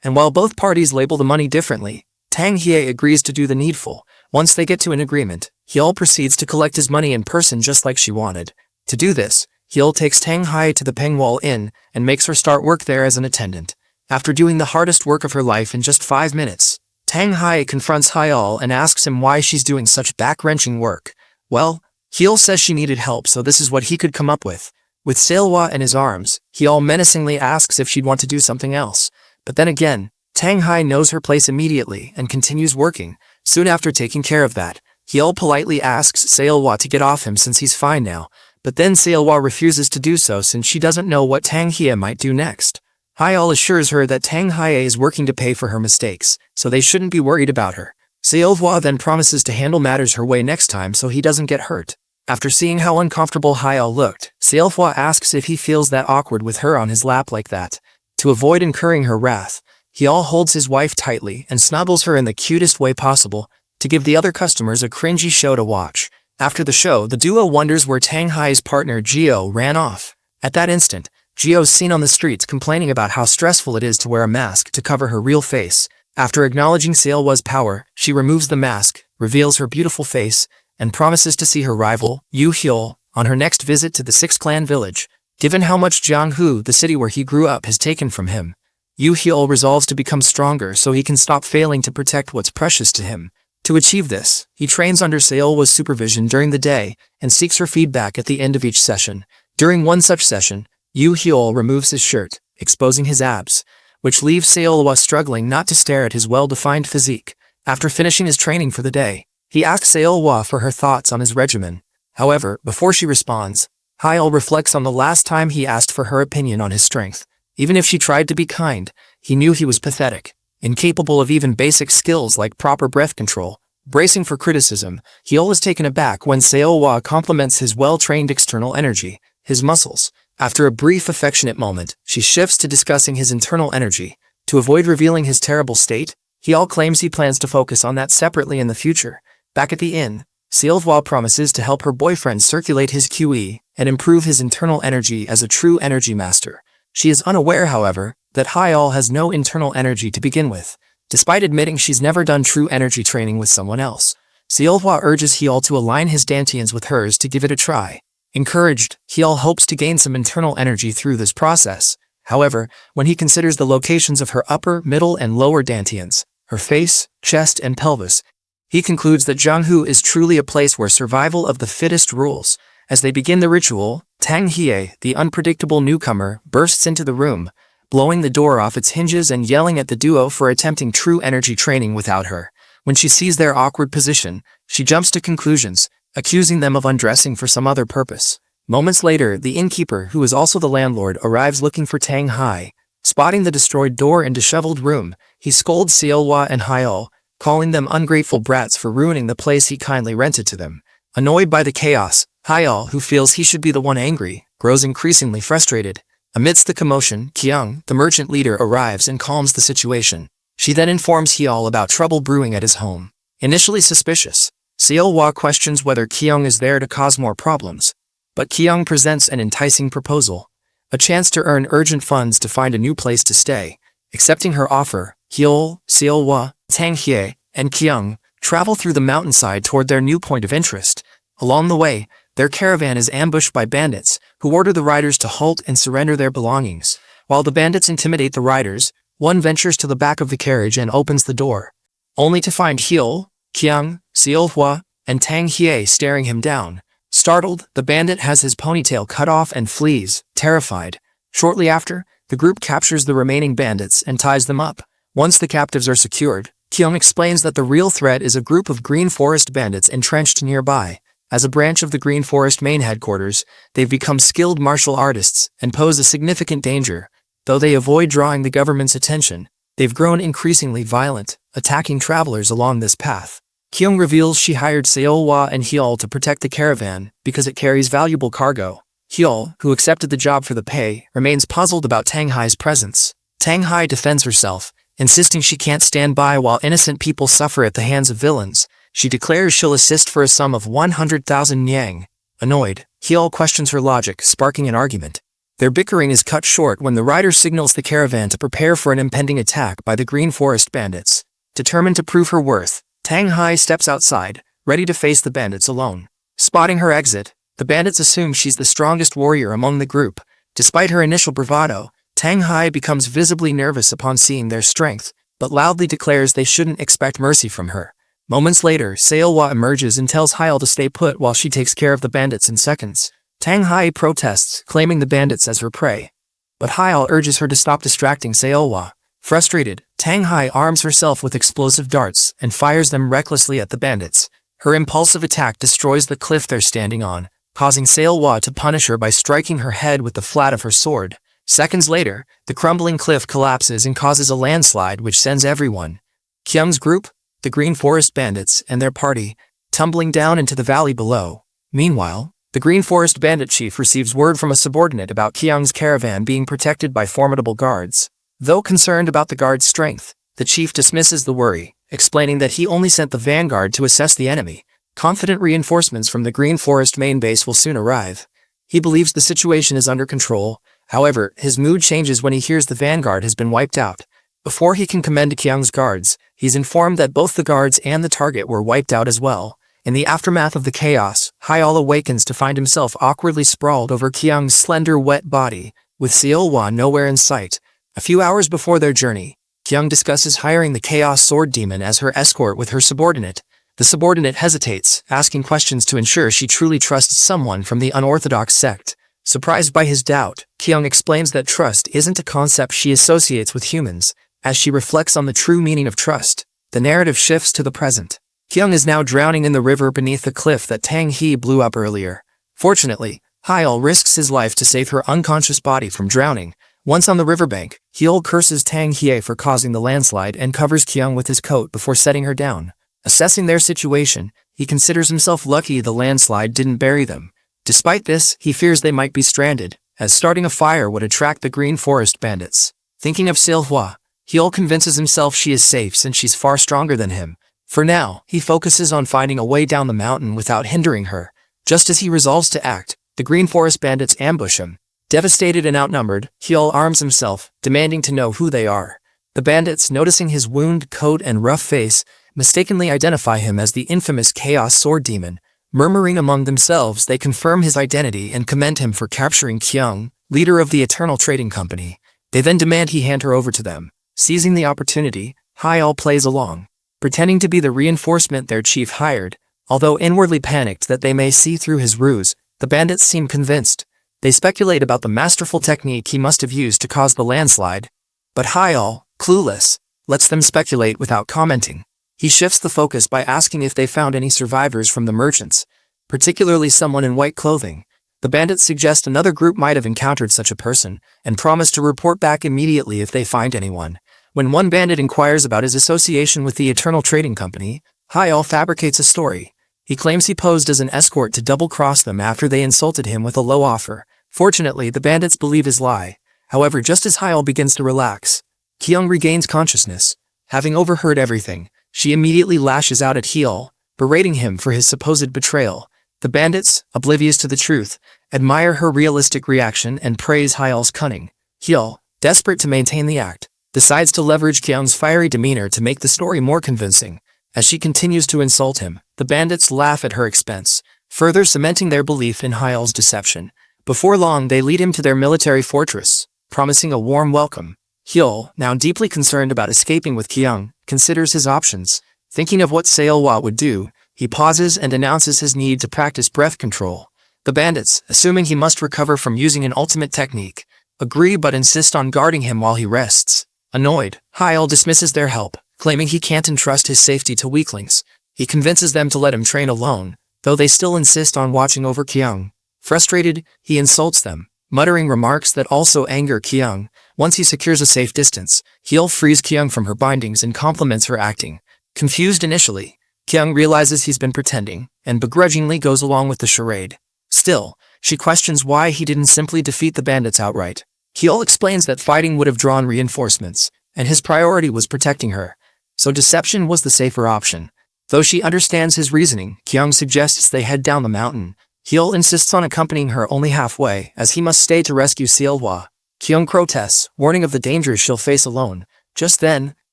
Speaker 1: And while both parties label the money differently, Tang Hye agrees to do the needful. Once they get to an agreement, Hyul proceeds to collect his money in person just like she wanted. To do this, Hyul takes Tang Hai to the Pengwal Inn and makes her start work there as an attendant. After doing the hardest work of her life in just 5 minutes, Tang Hai confronts Hyul and asks him why she's doing such back-wrenching work. Well, Hyul says she needed help, so this is what he could come up with. With Seolhwa in his arms, Hyul menacingly asks if she'd want to do something else. But then again, Tang Hai knows her place immediately and continues working. Soon after taking care of that, Hyul politely asks Seolhwa to get off him since he's fine now. But then Seolhwa refuses to do so since she doesn't know what Tang Hye might do next. Hyul assures her that Tang Hye is working to pay for her mistakes, so they shouldn't be worried about her. Seolhwa then promises to handle matters her way next time so he doesn't get hurt. After seeing how uncomfortable Hyul looked, Seolhwa asks if he feels that awkward with her on his lap like that. To avoid incurring her wrath, Hyul holds his wife tightly and snuggles her in the cutest way possible to give the other customers a cringy show to watch. After the show, the duo wonders where Tang Hai's partner Jio ran off. At that instant, Jio's seen on the streets complaining about how stressful it is to wear a mask to cover her real face. After acknowledging Seolhwa's power, she removes the mask, reveals her beautiful face, and promises to see her rival, Yoo Hyul, on her next visit to the Six Clan village. Given how much Janghu, the city where he grew up, has taken from him, Yoo Hyul resolves to become stronger so he can stop failing to protect what's precious to him. To achieve this, he trains under Seolhwa's supervision during the day and seeks her feedback at the end of each session. During one such session, Yoo Hyul removes his shirt, exposing his abs, which leaves Seolhwa struggling not to stare at his well-defined physique. After finishing his training for the day, he asks Seolhwa for her thoughts on his regimen. However, before she responds, Hyul reflects on the last time he asked for her opinion on his strength. Even if she tried to be kind, he knew he was pathetic, incapable of even basic skills like proper breath control. Bracing for criticism, Hyul is taken aback when Seolhwa compliments his well-trained external energy, his muscles. After a brief affectionate moment, she shifts to discussing his internal energy. To avoid revealing his terrible state, Hyul claims he plans to focus on that separately in the future. Back at the inn, Seolhwa promises to help her boyfriend circulate his QE and improve his internal energy as a true energy master. She is unaware, however, that Hyul has no internal energy to begin with. Despite admitting she's never done true energy training with someone else, Seolhwa urges Hyul to align his dantians with hers to give it a try. Encouraged, Hyul hopes to gain some internal energy through this process. However, when he considers the locations of her upper, middle, and lower dantians, her face, chest, and pelvis, he concludes that Janghu is truly a place where survival of the fittest rules. As they begin the ritual, Tang Hye, the unpredictable newcomer, bursts into the room, blowing the door off its hinges and yelling at the duo for attempting true energy training without her. When she sees their awkward position, she jumps to conclusions, accusing them of undressing for some other purpose. Moments later, the innkeeper, who is also the landlord, arrives looking for Tang Hai. Spotting the destroyed door and disheveled room, he scolds Seolhwa and Hyul, calling them ungrateful brats for ruining the place he kindly rented to them. Annoyed by the chaos, Hyul, who feels he should be the one angry, grows increasingly frustrated. Amidst the commotion, Kyung, the merchant leader, arrives and calms the situation. She then informs Hyul about trouble brewing at his home. Initially suspicious, Seolhwa questions whether Kyung is there to cause more problems. But Kyung presents an enticing proposal, a chance to earn urgent funds to find a new place to stay. Accepting her offer, Hyul, Seolhwa, Tang Hye, and Kyung travel through the mountainside toward their new point of interest. Along the way, their caravan is ambushed by bandits, who order the riders to halt and surrender their belongings. While the bandits intimidate the riders, one ventures to the back of the carriage and opens the door, only to find Hyul, Kyung, Seolhwa, and Tang Hye staring him down. Startled, the bandit has his ponytail cut off and flees, terrified. Shortly after, the group captures the remaining bandits and ties them up. Once the captives are secured, Kyung explains that the real threat is a group of Green Forest bandits entrenched nearby. As a branch of the Green Forest main headquarters, they've become skilled martial artists and pose a significant danger. Though they avoid drawing the government's attention, They've grown increasingly violent, attacking travelers along this path. Kyung reveals she hired Seolhwa and Hyul to protect the caravan because it carries valuable cargo. Hyul, who accepted the job for the pay, remains puzzled about Tang Hai's presence. Tang Hai defends herself, insisting she can't stand by while innocent people suffer at the hands of villains. She declares she'll assist for a sum of 100,000 yang. Annoyed, Hyul questions her logic, sparking an argument. Their bickering is cut short when the rider signals the caravan to prepare for an impending attack by the Green Forest bandits. Determined to prove her worth, Tang Hai steps outside, ready to face the bandits alone. Spotting her exit, the bandits assume she's the strongest warrior among the group. Despite her initial bravado, Tang Hai becomes visibly nervous upon seeing their strength, but loudly declares they shouldn't expect mercy from her. Moments later, Seolhwa emerges and tells Hyul to stay put while she takes care of the bandits in seconds. Tang Hai protests, claiming the bandits as her prey. But Hyul urges her to stop distracting Seolhwa. Frustrated, Tang Hai arms herself with explosive darts and fires them recklessly at the bandits. Her impulsive attack destroys the cliff they're standing on, causing Seolhwa to punish her by striking her head with the flat of her sword. Seconds later, the crumbling cliff collapses and causes a landslide which sends everyone, Kyung's group, the Green Forest bandits, and their party, tumbling down into the valley below. Meanwhile, the Green Forest bandit chief receives word from a subordinate about Kyung's caravan being protected by formidable guards. Though concerned about the guard's strength, the chief dismisses the worry, explaining that he only sent the vanguard to assess the enemy. Confident reinforcements from the Green Forest main base will soon arrive. He believes the situation is under control. However, his mood changes when he hears the vanguard has been wiped out. Before he can commend Kyung's guards, he's informed that both the guards and the target were wiped out as well. In the aftermath of the chaos, Hyul awakens to find himself awkwardly sprawled over Kyung's slender, wet body, with Seolhwa nowhere in sight. A few hours before their journey, Kyung discusses hiring the Chaos Sword Demon as her escort with her subordinate. The subordinate hesitates, asking questions to ensure she truly trusts someone from the unorthodox sect. Surprised by his doubt, Kyung explains that trust isn't a concept she associates with humans. As she reflects on the true meaning of trust, the narrative shifts to the present. Kyung is now drowning in the river beneath the cliff that Tang He blew up earlier. Fortunately, Hyul risks his life to save her unconscious body from drowning. Once on the riverbank, Hyul curses Tang Hye for causing the landslide and covers Kyung with his coat before setting her down. Assessing their situation, he considers himself lucky the landslide didn't bury them. Despite this, he fears they might be stranded, as starting a fire would attract the Green Forest bandits. Thinking of Seolhwa, Hyul convinces himself she is safe since she's far stronger than him. For now, he focuses on finding a way down the mountain without hindering her. Just as he resolves to act, the Green Forest bandits ambush him. Devastated and outnumbered, Hyul arms himself, demanding to know who they are. The bandits, noticing his wound, coat, and rough face, mistakenly identify him as the infamous Chaos Sword Demon. Murmuring among themselves, they confirm his identity and commend him for capturing Kyung, leader of the Eternal Trading Company. They then demand he hand her over to them. Seizing the opportunity, Hyul plays along, pretending to be the reinforcement their chief hired. Although inwardly panicked that they may see through his ruse, the bandits seem convinced. They speculate about the masterful technique he must have used to cause the landslide. But Hyul, clueless, lets them speculate without commenting. He shifts the focus by asking if they found any survivors from the merchants, particularly someone in white clothing. The bandits suggest another group might have encountered such a person, and promise to report back immediately if they find anyone. When one bandit inquires about his association with the Eternal Trading Company, Hyul fabricates a story. He claims he posed as an escort to double-cross them after they insulted him with a low offer. Fortunately, the bandits believe his lie. However, just as Hyul begins to relax, Kyung regains consciousness. Having overheard everything, she immediately lashes out at Hyul, berating him for his supposed betrayal. The bandits, oblivious to the truth, admire her realistic reaction and praise Hyul's cunning. Hyul, desperate to maintain the act, decides to leverage Kyung's fiery demeanor to make the story more convincing. As she continues to insult him, the bandits laugh at her expense, further cementing their belief in Hyul's deception. Before long, they lead him to their military fortress, promising a warm welcome. Hyul, now deeply concerned about escaping with Kyung, considers his options. Thinking of what Seolhwa would do, he pauses and announces his need to practice breath control. The bandits, assuming he must recover from using an ultimate technique, agree but insist on guarding him while he rests. Annoyed, Hyul dismisses their help, claiming he can't entrust his safety to weaklings. He convinces them to let him train alone, though they still insist on watching over Kyung. Frustrated, he insults them, muttering remarks that also anger Kyung. Once he secures a safe distance, Hyul frees Kyung from her bindings and compliments her acting. Confused initially, Kyung realizes he's been pretending, and begrudgingly goes along with the charade. Still, she questions why he didn't simply defeat the bandits outright. Hyul explains that fighting would have drawn reinforcements, and his priority was protecting her, so deception was the safer option. Though she understands his reasoning, Kyung suggests they head down the mountain. Hyul insists on accompanying her only halfway, as he must stay to rescue Seolhwa. Kyung protests, warning of the dangers she'll face alone. Just then,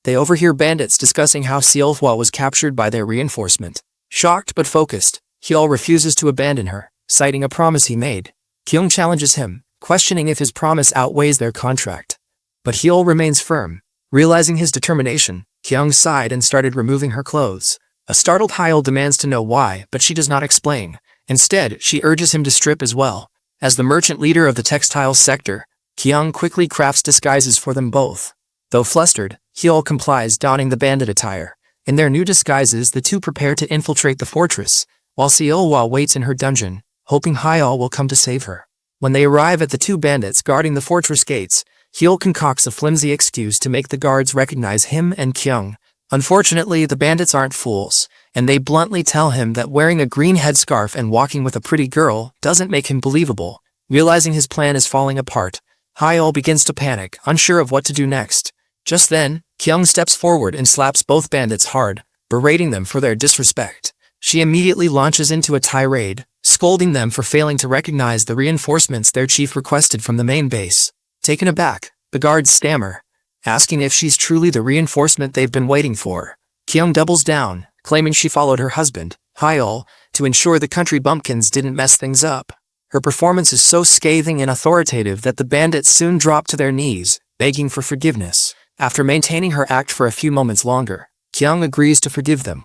Speaker 1: they overhear bandits discussing how Seolhwa was captured by their reinforcement. Shocked but focused, Hyul refuses to abandon her, citing a promise he made. Kyung challenges him, questioning if his promise outweighs their contract. But Hyul remains firm. Realizing his determination, Kyung sighed and started removing her clothes. A startled Hyul demands to know why, but she does not explain. Instead, she urges him to strip as well. As the merchant leader of the textiles sector, Kyung quickly crafts disguises for them both. Though flustered, Hyul complies, donning the bandit attire. In their new disguises, the two prepare to infiltrate the fortress, while Seolhwa waits in her dungeon, hoping Hyul will come to save her. When they arrive at the two bandits guarding the fortress gates, Hyul concocts a flimsy excuse to make the guards recognize him and Kyung. Unfortunately, the bandits aren't fools, and they bluntly tell him that wearing a green headscarf and walking with a pretty girl doesn't make him believable. Realizing his plan is falling apart, Hyul begins to panic, unsure of what to do next. Just then, Kyung steps forward and slaps both bandits hard, berating them for their disrespect. She immediately launches into a tirade, scolding them for failing to recognize the reinforcements their chief requested from the main base. Taken aback, the guards stammer, asking if she's truly the reinforcement they've been waiting for. Kyung doubles down, claiming she followed her husband, Hyul, to ensure the country bumpkins didn't mess things up. Her performance is so scathing and authoritative that the bandits soon drop to their knees, begging for forgiveness. After maintaining her act for a few moments longer, Kyung agrees to forgive them,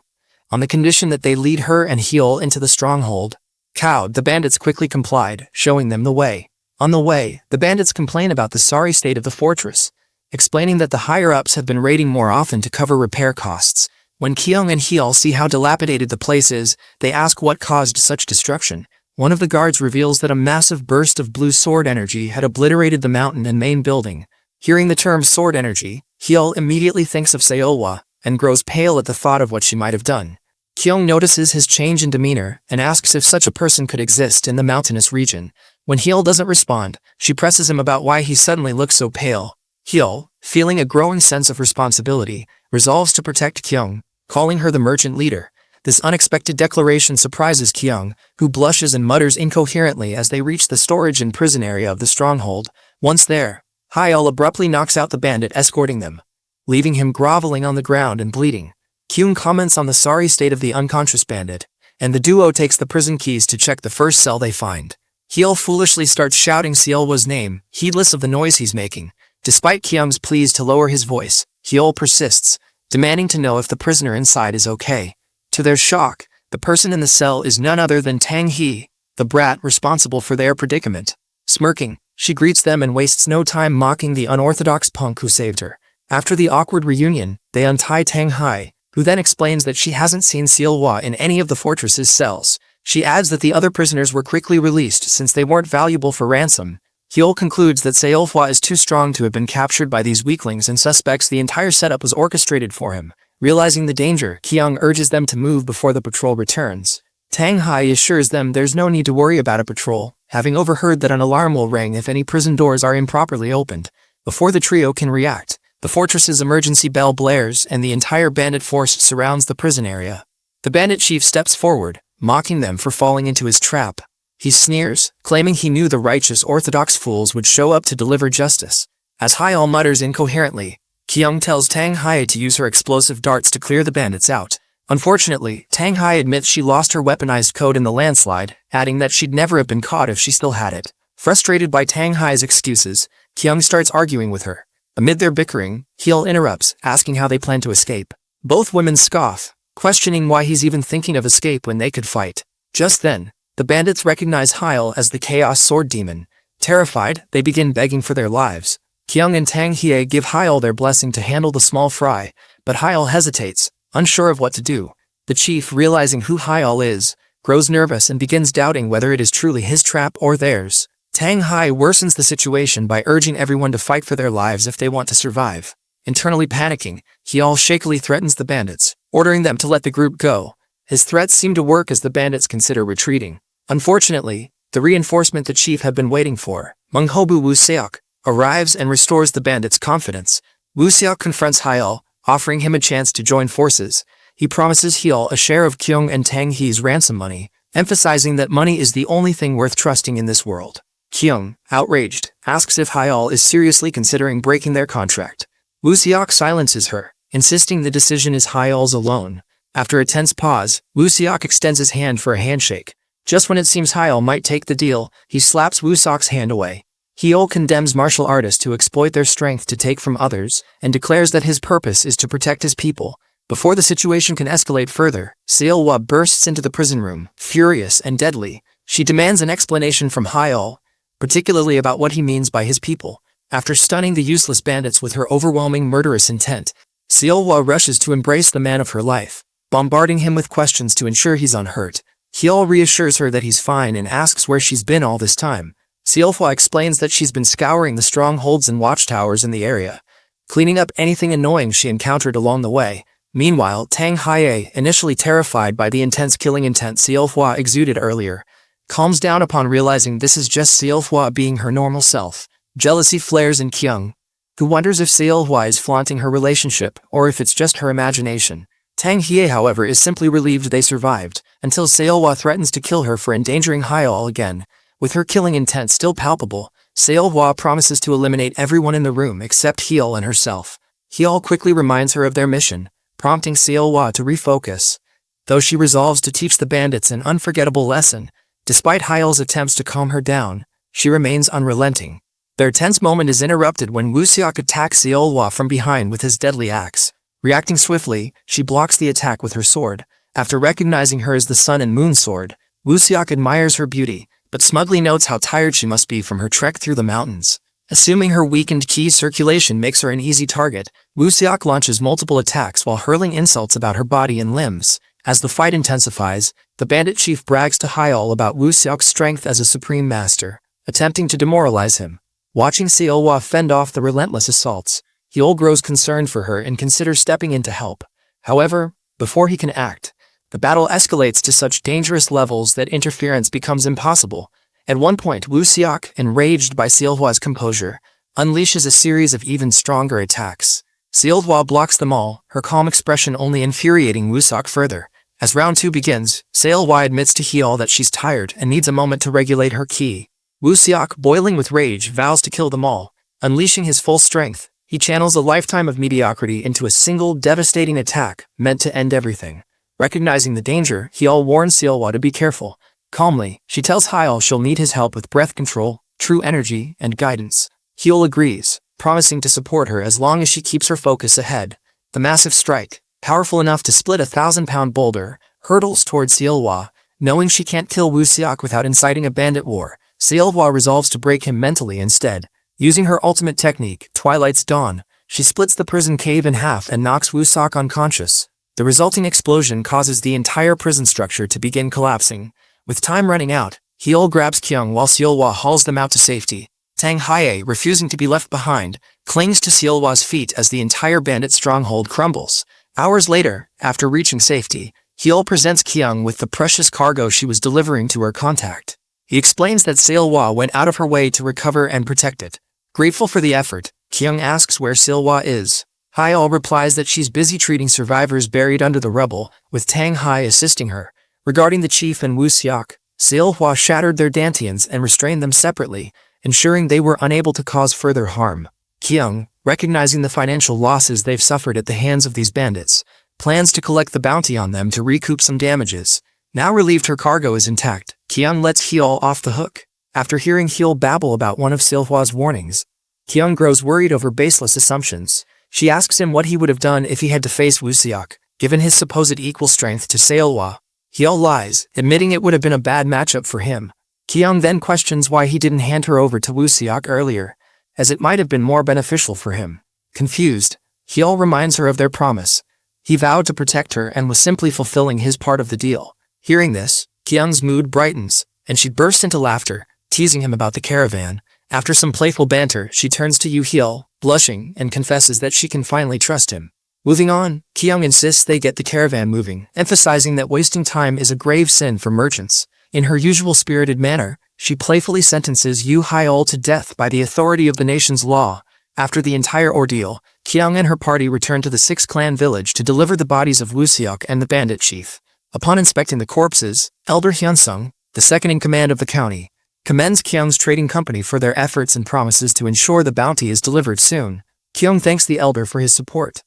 Speaker 1: on the condition that they lead her and Hyul into the stronghold. Cowed, the bandits quickly complied, showing them the way. On the way, the bandits complain about the sorry state of the fortress, explaining that the higher-ups have been raiding more often to cover repair costs. When Kyung and Hyul see how dilapidated the place is, they ask what caused such destruction. One of the guards reveals that a massive burst of blue sword energy had obliterated the mountain and main building. Hearing the term sword energy, Hyul immediately thinks of Seolhwa, and grows pale at the thought of what she might have done. Kyung notices his change in demeanor, and asks if such a person could exist in the mountainous region. When Hyul doesn't respond, she presses him about why he suddenly looks so pale. Hyul, feeling a growing sense of responsibility, resolves to protect Kyung, calling her the merchant leader. This unexpected declaration surprises Kyung, who blushes and mutters incoherently as they reach the storage and prison area of the stronghold. Once there, Hyul abruptly knocks out the bandit escorting them, leaving him groveling on the ground and bleeding. Kyung comments on the sorry state of the unconscious bandit, and the duo takes the prison keys to check the first cell they find. Hyul foolishly starts shouting Seolhwa's name, heedless of the noise he's making. Despite Kyung's pleas to lower his voice, Hyul persists, demanding to know if the prisoner inside is okay. To their shock, the person in the cell is none other than Tang Hee, the brat responsible for their predicament. Smirking, she greets them and wastes no time mocking the unorthodox punk who saved her. After the awkward reunion, they untie Tang Hee, who then explains that she hasn't seen Seolhwa in any of the fortress's cells. She adds that the other prisoners were quickly released since they weren't valuable for ransom. Hyul concludes that Seolhwa is too strong to have been captured by these weaklings and suspects the entire setup was orchestrated for him. Realizing the danger, Kyung urges them to move before the patrol returns. Tang Hee assures them there's no need to worry about a patrol, having overheard that an alarm will ring if any prison doors are improperly opened. Before the trio can react, the fortress's emergency bell blares and the entire bandit force surrounds the prison area. The bandit chief steps forward, mocking them for falling into his trap. He sneers, claiming he knew the righteous orthodox fools would show up to deliver justice. As Hyul mutters incoherently, Kyung tells Tang Hee to use her explosive darts to clear the bandits out. Unfortunately, Tang Hee admits she lost her weaponized code in the landslide, adding that she'd never have been caught if she still had it. Frustrated by Tang Hee's excuses, Kyung starts arguing with her. Amid their bickering, Hyul interrupts, asking how they plan to escape. Both women scoff, questioning why he's even thinking of escape when they could fight. Just then, the bandits recognize Hyul as the Chaos Sword Demon. Terrified, they begin begging for their lives. Kyung and Tang Hee give Hyul their blessing to handle the small fry, but Hyul hesitates, unsure of what to do. The chief, realizing who Hyul is, grows nervous and begins doubting whether it is truly his trap or theirs. Tang Hai worsens the situation by urging everyone to fight for their lives if they want to survive. Internally panicking, Hyol shakily threatens the bandits, ordering them to let the group go. His threats seem to work as the bandits consider retreating. Unfortunately, the reinforcement the chief had been waiting for, Menghobu Wuseok, arrives and restores the bandits' confidence. Wuseok confronts Hyol, offering him a chance to join forces. He promises Hyol a share of Kyung and Tang He's ransom money, emphasizing that money is the only thing worth trusting in this world. Kyung, outraged, asks if Hyol is seriously considering breaking their contract. Wuseok silences her, insisting the decision is Hyol's alone. After a tense pause, Wuseok extends his hand for a handshake. Just when it seems Hyol might take the deal, he slaps Wuseok's hand away. Hyol condemns martial artists to exploit their strength to take from others, and declares that his purpose is to protect his people. Before the situation can escalate further, Seolwa bursts into the prison room, furious and deadly. She demands an explanation from Hyol, particularly about what he means by his people. After stunning the useless bandits with her overwhelming murderous intent, Seolwa rushes to embrace the man of her life, bombarding him with questions to ensure he's unhurt. Hyol reassures her that he's fine and asks where she's been all this time. Seolwa explains that she's been scouring the strongholds and watchtowers in the area, cleaning up anything annoying she encountered along the way. Meanwhile, Tang Haie, initially terrified by the intense killing intent Seolwa exuded earlier, calms down upon realizing this is just Seolwa being her normal self. Jealousy flares in Kyung, who wonders if Seolwa is flaunting her relationship or if it's just her imagination. Tang Hie, however, is simply relieved they survived, until Seolwa threatens to kill her for endangering Hyol again. With her killing intent still palpable, Seolwa promises to eliminate everyone in the room except Hyol and herself. Hyol quickly reminds her of their mission, prompting Seolwa to refocus. Though she resolves to teach the bandits an unforgettable lesson, despite Hyol's attempts to calm her down, she remains unrelenting. Their tense moment is interrupted when Wuseok attacks Seolwa from behind with his deadly axe. Reacting swiftly, she blocks the attack with her sword. After recognizing her as the Sun and Moon sword, Wuseok admires her beauty, but smugly notes how tired she must be from her trek through the mountains. Assuming her weakened ki circulation makes her an easy target, Wuseok launches multiple attacks while hurling insults about her body and limbs. As the fight intensifies, the bandit chief brags to Hyol about Wuseok's strength as a supreme master, attempting to demoralize him. Watching Seolwa fend off the relentless assaults, Hyol grows concerned for her and considers stepping in to help. However, before he can act, the battle escalates to such dangerous levels that interference becomes impossible. At one point, Wuseok, enraged by Seolwa's composure, unleashes a series of even stronger attacks. Seolwa blocks them all, her calm expression only infuriating Wuseok further. As round 2 begins, Seolwa admits to Hyol that she's tired and needs a moment to regulate her ki. Wuseok, boiling with rage, vows to kill them all. Unleashing his full strength, he channels a lifetime of mediocrity into a single devastating attack meant to end everything. Recognizing the danger, Hyol warns Seolwa to be careful. Calmly, she tells Hyol she'll need his help with breath control, true energy, and guidance. Hyol agrees, promising to support her as long as she keeps her focus ahead. The massive strike, powerful enough to split a 1,000-pound boulder, hurtles towards Seolwa. Knowing she can't kill Wuseok without inciting a bandit war, Seolwa resolves to break him mentally instead. Using her ultimate technique, Twilight's Dawn, she splits the prison cave in half and knocks Wuseok unconscious. The resulting explosion causes the entire prison structure to begin collapsing. With time running out, Hyol grabs Kyung while Seolwa hauls them out to safety. Tang Haie, refusing to be left behind, clings to Seolwa's feet as the entire bandit stronghold crumbles. Hours later, after reaching safety, Hyol presents Kyung with the precious cargo she was delivering to her contact. He explains that Seolwa went out of her way to recover and protect it. Grateful for the effort, Kyung asks where Seolwa is. Hyol replies that she's busy treating survivors buried under the rubble, with Tang Hai assisting her. Regarding the chief and Wuseok, Seolwa shattered their dantians and restrained them separately, ensuring they were unable to cause further harm. Kyung, recognizing the financial losses they've suffered at the hands of these bandits, plans to collect the bounty on them to recoup some damages. Now relieved her cargo is intact, Kyung lets Hyol off the hook. After hearing Hyol babble about one of Seolwa's warnings, Kyung grows worried over baseless assumptions. She asks him what he would have done if he had to face Wuseok, given his supposed equal strength to Seolwa. Hyol lies, admitting it would have been a bad matchup for him. Kyung then questions why he didn't hand her over to Wuseok earlier, as it might have been more beneficial for him. Confused, Hyol reminds her of their promise. He vowed to protect her and was simply fulfilling his part of the deal. Hearing this, Kyung's mood brightens, and she bursts into laughter, teasing him about the caravan. After some playful banter, she turns to Yu-hyul, blushing, and confesses that she can finally trust him. Moving on, Kyung insists they get the caravan moving, emphasizing that wasting time is a grave sin for merchants. In her usual spirited manner, she playfully sentences Yu-hyul to death by the authority of the nation's law. After the entire ordeal, Kyung and her party return to the six-clan village to deliver the bodies of Woo-seok and the bandit chief. Upon inspecting the corpses, Elder Hyun-sung, the second-in-command of the county, commends Kyung's trading company for their efforts and promises to ensure the bounty is delivered soon. Kyung thanks the elder for his support.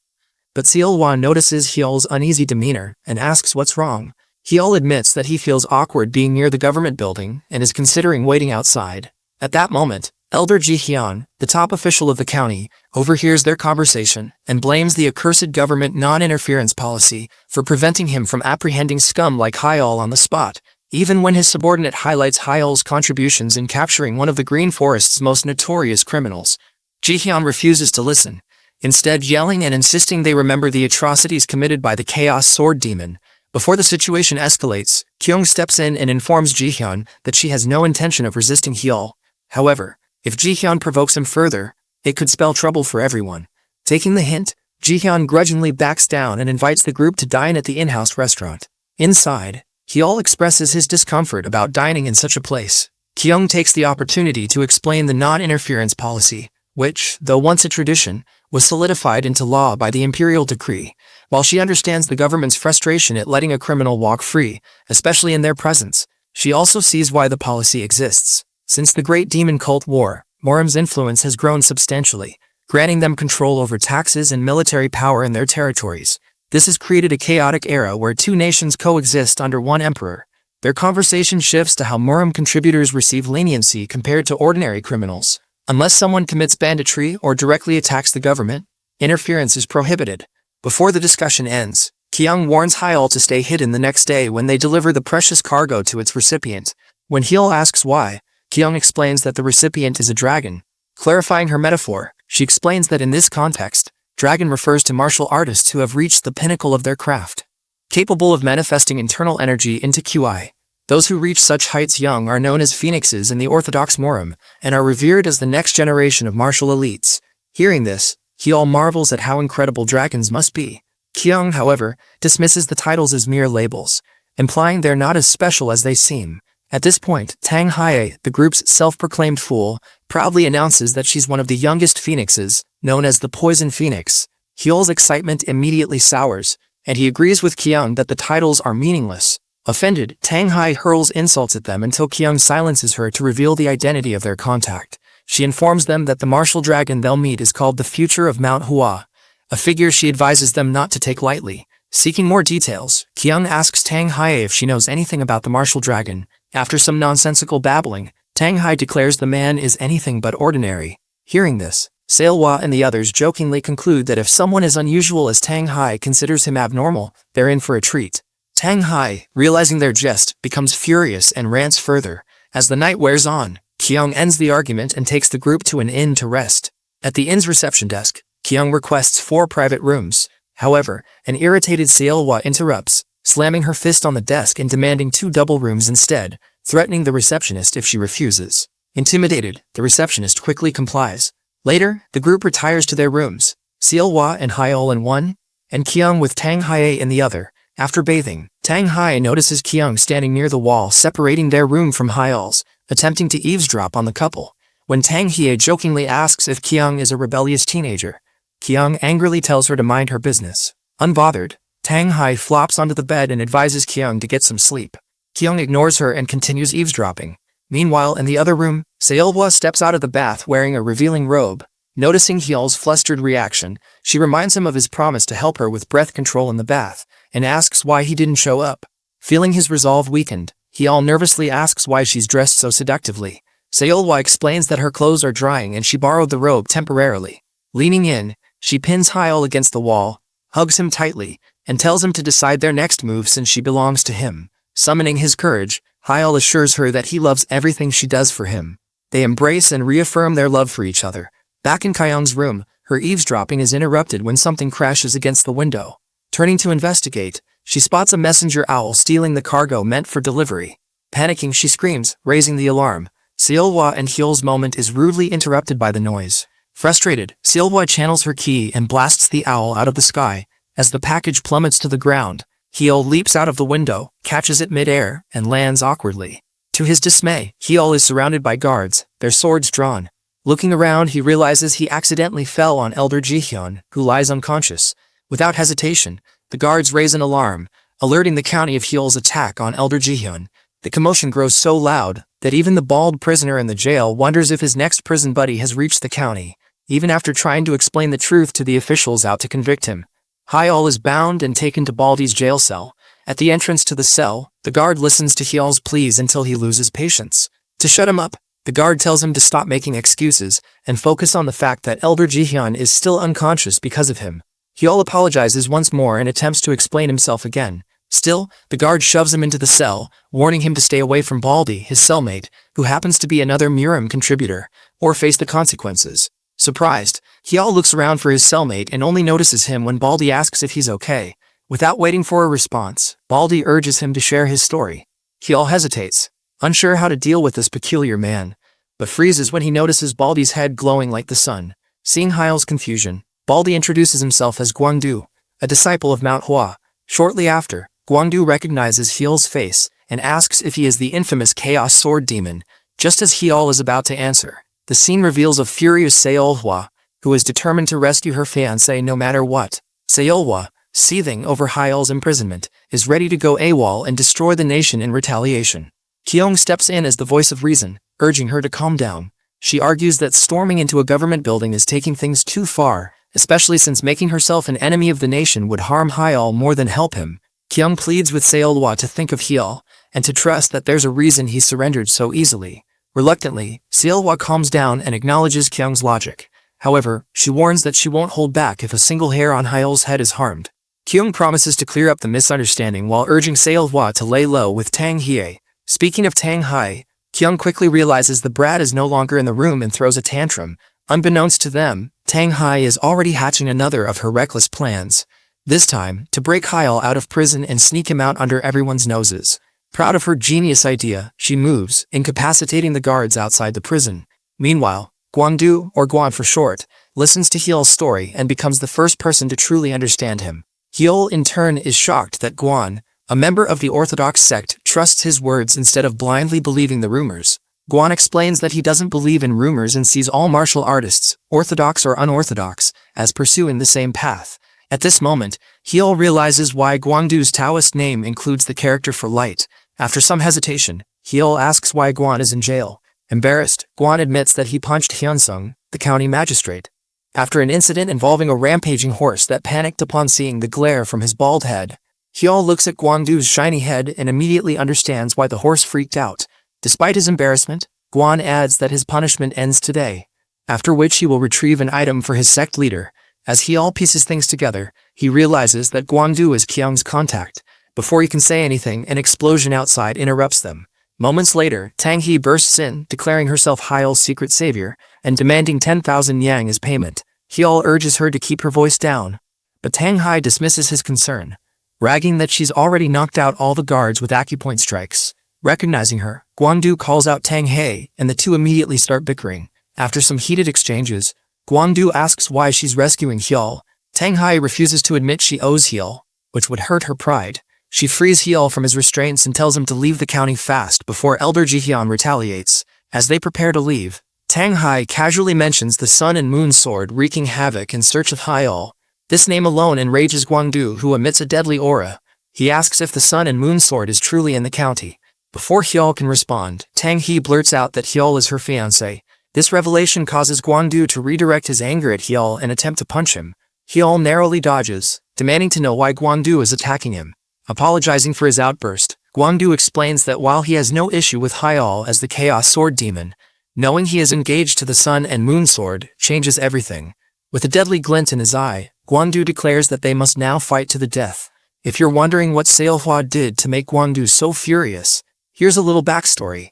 Speaker 1: But Seol-hwa notices Hyul's uneasy demeanor and asks what's wrong. Hyul admits that he feels awkward being near the government building and is considering waiting outside. At that moment, Elder Ji-hyun, the top official of the county, overhears their conversation and blames the accursed government non-interference policy for preventing him from apprehending scum like Hyul on the spot, even when his subordinate highlights Hyul's contributions in capturing one of the Green Forest's most notorious criminals. Ji-hyun refuses to listen, instead yelling and insisting they remember the atrocities committed by the Chaos Sword Demon. Before the situation escalates, Kyung steps in and informs Ji-hyun that she has no intention of resisting Hyul. However, if Ji-hyun provokes him further, it could spell trouble for everyone. Taking the hint, Ji-hyun grudgingly backs down and invites the group to dine at the in-house restaurant. Inside, Hyul expresses his discomfort about dining in such a place. Kyung takes the opportunity to explain the non-interference policy, which, though once a tradition, was solidified into law by the imperial decree. While she understands the government's frustration at letting a criminal walk free, especially in their presence, she also sees why the policy exists. Since the Great Demon Cult War, Morum's influence has grown substantially, granting them control over taxes and military power in their territories. This has created a chaotic era where two nations coexist under one emperor. Their conversation shifts to how Morum contributors receive leniency compared to ordinary criminals. Unless someone commits banditry or directly attacks the government, interference is prohibited. Before the discussion ends, Kyung warns Hyul to stay hidden the next day when they deliver the precious cargo to its recipient. When Hyul asks why, Kyung explains that the recipient is a dragon. Clarifying her metaphor, she explains that in this context, dragon refers to martial artists who have reached the pinnacle of their craft, capable of manifesting internal energy into QI. Those who reach such heights young are known as phoenixes in the Orthodox Morum, and are revered as the next generation of martial elites. Hearing this, Hyul marvels at how incredible dragons must be. Kyung, however, dismisses the titles as mere labels, implying they're not as special as they seem. At this point, Tang Hae, the group's self-proclaimed fool, proudly announces that she's one of the youngest phoenixes, known as the Poison Phoenix. Hyul's excitement immediately sours, and he agrees with Kyung that the titles are meaningless. Offended, Tang Hae hurls insults at them until Kyung silences her to reveal the identity of their contact. She informs them that the martial dragon they'll meet is called the Future of Mount Hua, a figure she advises them not to take lightly. Seeking more details, Kyung asks Tang Hae if she knows anything about the martial dragon. After some nonsensical babbling, Tang Hae declares the man is anything but ordinary. Hearing this, Seol-hwa and the others jokingly conclude that if someone as unusual as Tang Hae considers him abnormal, they're in for a treat. Tang Hae, realizing their jest, becomes furious and rants further. As the night wears on, Kyung ends the argument and takes the group to an inn to rest. At the inn's reception desk, Kyung requests 4 private rooms. However, an irritated Seol-hwa interrupts, slamming her fist on the desk and demanding 2 double rooms instead, threatening the receptionist if she refuses. Intimidated, the receptionist quickly complies. Later, the group retires to their rooms, Seol-hwa and Hyul in one, and Kyung with Tang Hae in the other. After bathing, Tang Hae notices Kyung standing near the wall separating their room from Hyul's, attempting to eavesdrop on the couple. When Tang Hae jokingly asks if Kyung is a rebellious teenager, Kyung angrily tells her to mind her business. Unbothered, Tang Hae flops onto the bed and advises Kyung to get some sleep. Kyung ignores her and continues eavesdropping. Meanwhile, in the other room, Seol-hwa steps out of the bath wearing a revealing robe. Noticing Hyul's flustered reaction, she reminds him of his promise to help her with breath control in the bath, and asks why he didn't show up. Feeling his resolve weakened, Hyul nervously asks why she's dressed so seductively. Seol-hwa explains that her clothes are drying and she borrowed the robe temporarily. Leaning in, she pins Hyul against the wall, hugs him tightly, and tells him to decide their next move since she belongs to him. Summoning his courage, Hyul assures her that he loves everything she does for him. They embrace and reaffirm their love for each other. Back in Kyung's room, her eavesdropping is interrupted when something crashes against the window. Turning to investigate, she spots a messenger owl stealing the cargo meant for delivery. Panicking, she screams, raising the alarm. Seolhwa and Hyeol's moment is rudely interrupted by the noise. Frustrated, Seolhwa channels her ki and blasts the owl out of the sky. As the package plummets to the ground, Hyeol leaps out of the window, catches it mid-air, and lands awkwardly. To his dismay, Hyeol is surrounded by guards, their swords drawn. Looking around, he realizes he accidentally fell on Elder Jihyun, who lies unconscious. Without hesitation, the guards raise an alarm, alerting the county of Hyeol's attack on Elder Jihyun. The commotion grows so loud that even the bald prisoner in the jail wonders if his next prison buddy has reached the county, even after trying to explain the truth to the officials out to convict him. Hyeol is bound and taken to Baldy's jail cell. At the entrance to the cell, the guard listens to Hyeol's pleas until he loses patience. To shut him up, the guard tells him to stop making excuses and focus on the fact that Elder Jihyun is still unconscious because of him. Hyeol apologizes once more and attempts to explain himself again. Still, the guard shoves him into the cell, warning him to stay away from Baldy, his cellmate, who happens to be another Murim contributor, or face the consequences. Surprised, Hyeol looks around for his cellmate and only notices him when Baldy asks if he's okay. Without waiting for a response, Baldy urges him to share his story. Hyeol hesitates, unsure how to deal with this peculiar man, but freezes when he notices Baldy's head glowing like the sun. Seeing Hyeol's confusion, Baldy introduces himself as Gwangdu, a disciple of Manhwa. Shortly after, Gwangdu recognizes Hyeol's face and asks if he is the infamous Chaos Sword Demon. Just as Hyeol is about to answer, the scene reveals a furious Seolhwa, who is determined to rescue her fiancé no matter what. Seolhwa, seething over Hyeol's imprisonment, is ready to go AWOL and destroy the nation in retaliation. Kyung steps in as the voice of reason, urging her to calm down. She argues that storming into a government building is taking things too far, especially since making herself an enemy of the nation would harm Hyeol more than help him. Kyung pleads with Seolhwa to think of Hyeol, and to trust that there's a reason he surrendered so easily. Reluctantly, Seolhwa calms down and acknowledges Kyung's logic. However, she warns that she won't hold back if a single hair on Hyeol's head is harmed. Kyung promises to clear up the misunderstanding while urging Seolhwa to lay low with Tang Hye. Speaking of Tang Hye, Kyung quickly realizes the brat is no longer in the room and throws a tantrum. Unbeknownst to them, Tang Hye is already hatching another of her reckless plans. This time, to break Hyeol out of prison and sneak him out under everyone's noses. Proud of her genius idea, she moves, incapacitating the guards outside the prison. Meanwhile, Gwangdu, or Gwan for short, listens to Hyeol's story and becomes the first person to truly understand him. Hyeol in turn is shocked that Gwan, a member of the Orthodox sect, trusts his words instead of blindly believing the rumors. Gwan explains that he doesn't believe in rumors and sees all martial artists, orthodox or unorthodox, as pursuing the same path. At this moment, Hyeol realizes why Gwangdu's Taoist name includes the character for light. After some hesitation, Hyeol asks why Gwan is in jail. Embarrassed, Gwan admits that he punched Hyunsung, the county magistrate. After an incident involving a rampaging horse that panicked upon seeing the glare from his bald head, Hyeol looks at Gwangdu's shiny head and immediately understands why the horse freaked out. Despite his embarrassment, Gwan adds that his punishment ends today, after which he will retrieve an item for his sect leader. As Hyeol pieces things together, he realizes that Gwangdu is Kyung's contact. Before he can say anything, an explosion outside interrupts them. Moments later, Tang Hye bursts in, declaring herself Hyeol's secret savior, and demanding 10,000 yang as payment. Hyeol urges her to keep her voice down, but Tang Hye dismisses his concern, bragging that she's already knocked out all the guards with acupoint strikes. Recognizing her, Gwangdu calls out Tang Hye, and the two immediately start bickering. After some heated exchanges, Gwangdu asks why she's rescuing Hyeol. Tang Hye refuses to admit she owes Hyeol, which would hurt her pride. She frees Hyeol from his restraints and tells him to leave the county fast before Elder Jihyun retaliates. As they prepare to leave, Tang Hye casually mentions the Sun and Moon sword wreaking havoc in search of Hyeol. This name alone enrages Gwangdu, who emits a deadly aura. He asks if the Sun and Moon sword is truly in the county. Before Hyeol can respond, Tang Hye blurts out that Hyeol is her fiancé. This revelation causes Gwangdu to redirect his anger at Hyeol and attempt to punch him. Hyeol narrowly dodges, demanding to know why Gwangdu is attacking him. Apologizing for his outburst, Gwangdu explains that while he has no issue with Hyeol as the Chaos Sword Demon, knowing he is engaged to the Sun and Moon sword changes everything. With a deadly glint in his eye, Gwangdu declares that they must now fight to the death. If you're wondering what Seolhwa did to make Gwangdu so furious, here's a little backstory.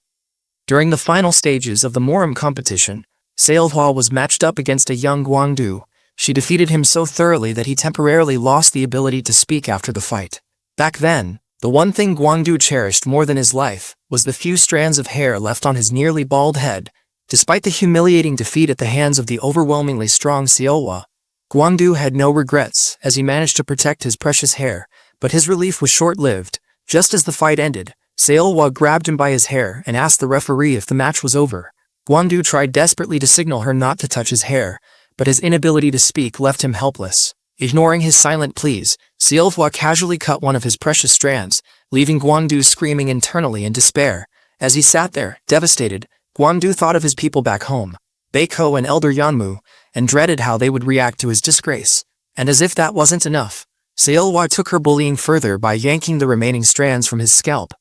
Speaker 1: During the final stages of the Morim competition, Seolhwa was matched up against a young Gwangdu. She defeated him so thoroughly that he temporarily lost the ability to speak after the fight. Back then, The one thing Guangdu cherished more than his life was the few strands of hair left on his nearly bald head. Despite the humiliating defeat at the hands of the overwhelmingly strong Seolhwa, Guangdu had no regrets as he managed to protect his precious hair, but his relief was short-lived. Just as the fight ended, Seolhwa grabbed him by his hair and asked the referee if the match was over. Guangdu tried desperately to signal her not to touch his hair, but his inability to speak left him helpless. Ignoring his silent pleas, Seolhwa casually cut one of his precious strands, leaving Guangdu screaming internally in despair. As he sat there, devastated, Guangdu thought of his people back home, Baeko and Elder Yeonmu, and dreaded how they would react to his disgrace. And as if that wasn't enough, Seolhwa took her bullying further by yanking the remaining strands from his scalp,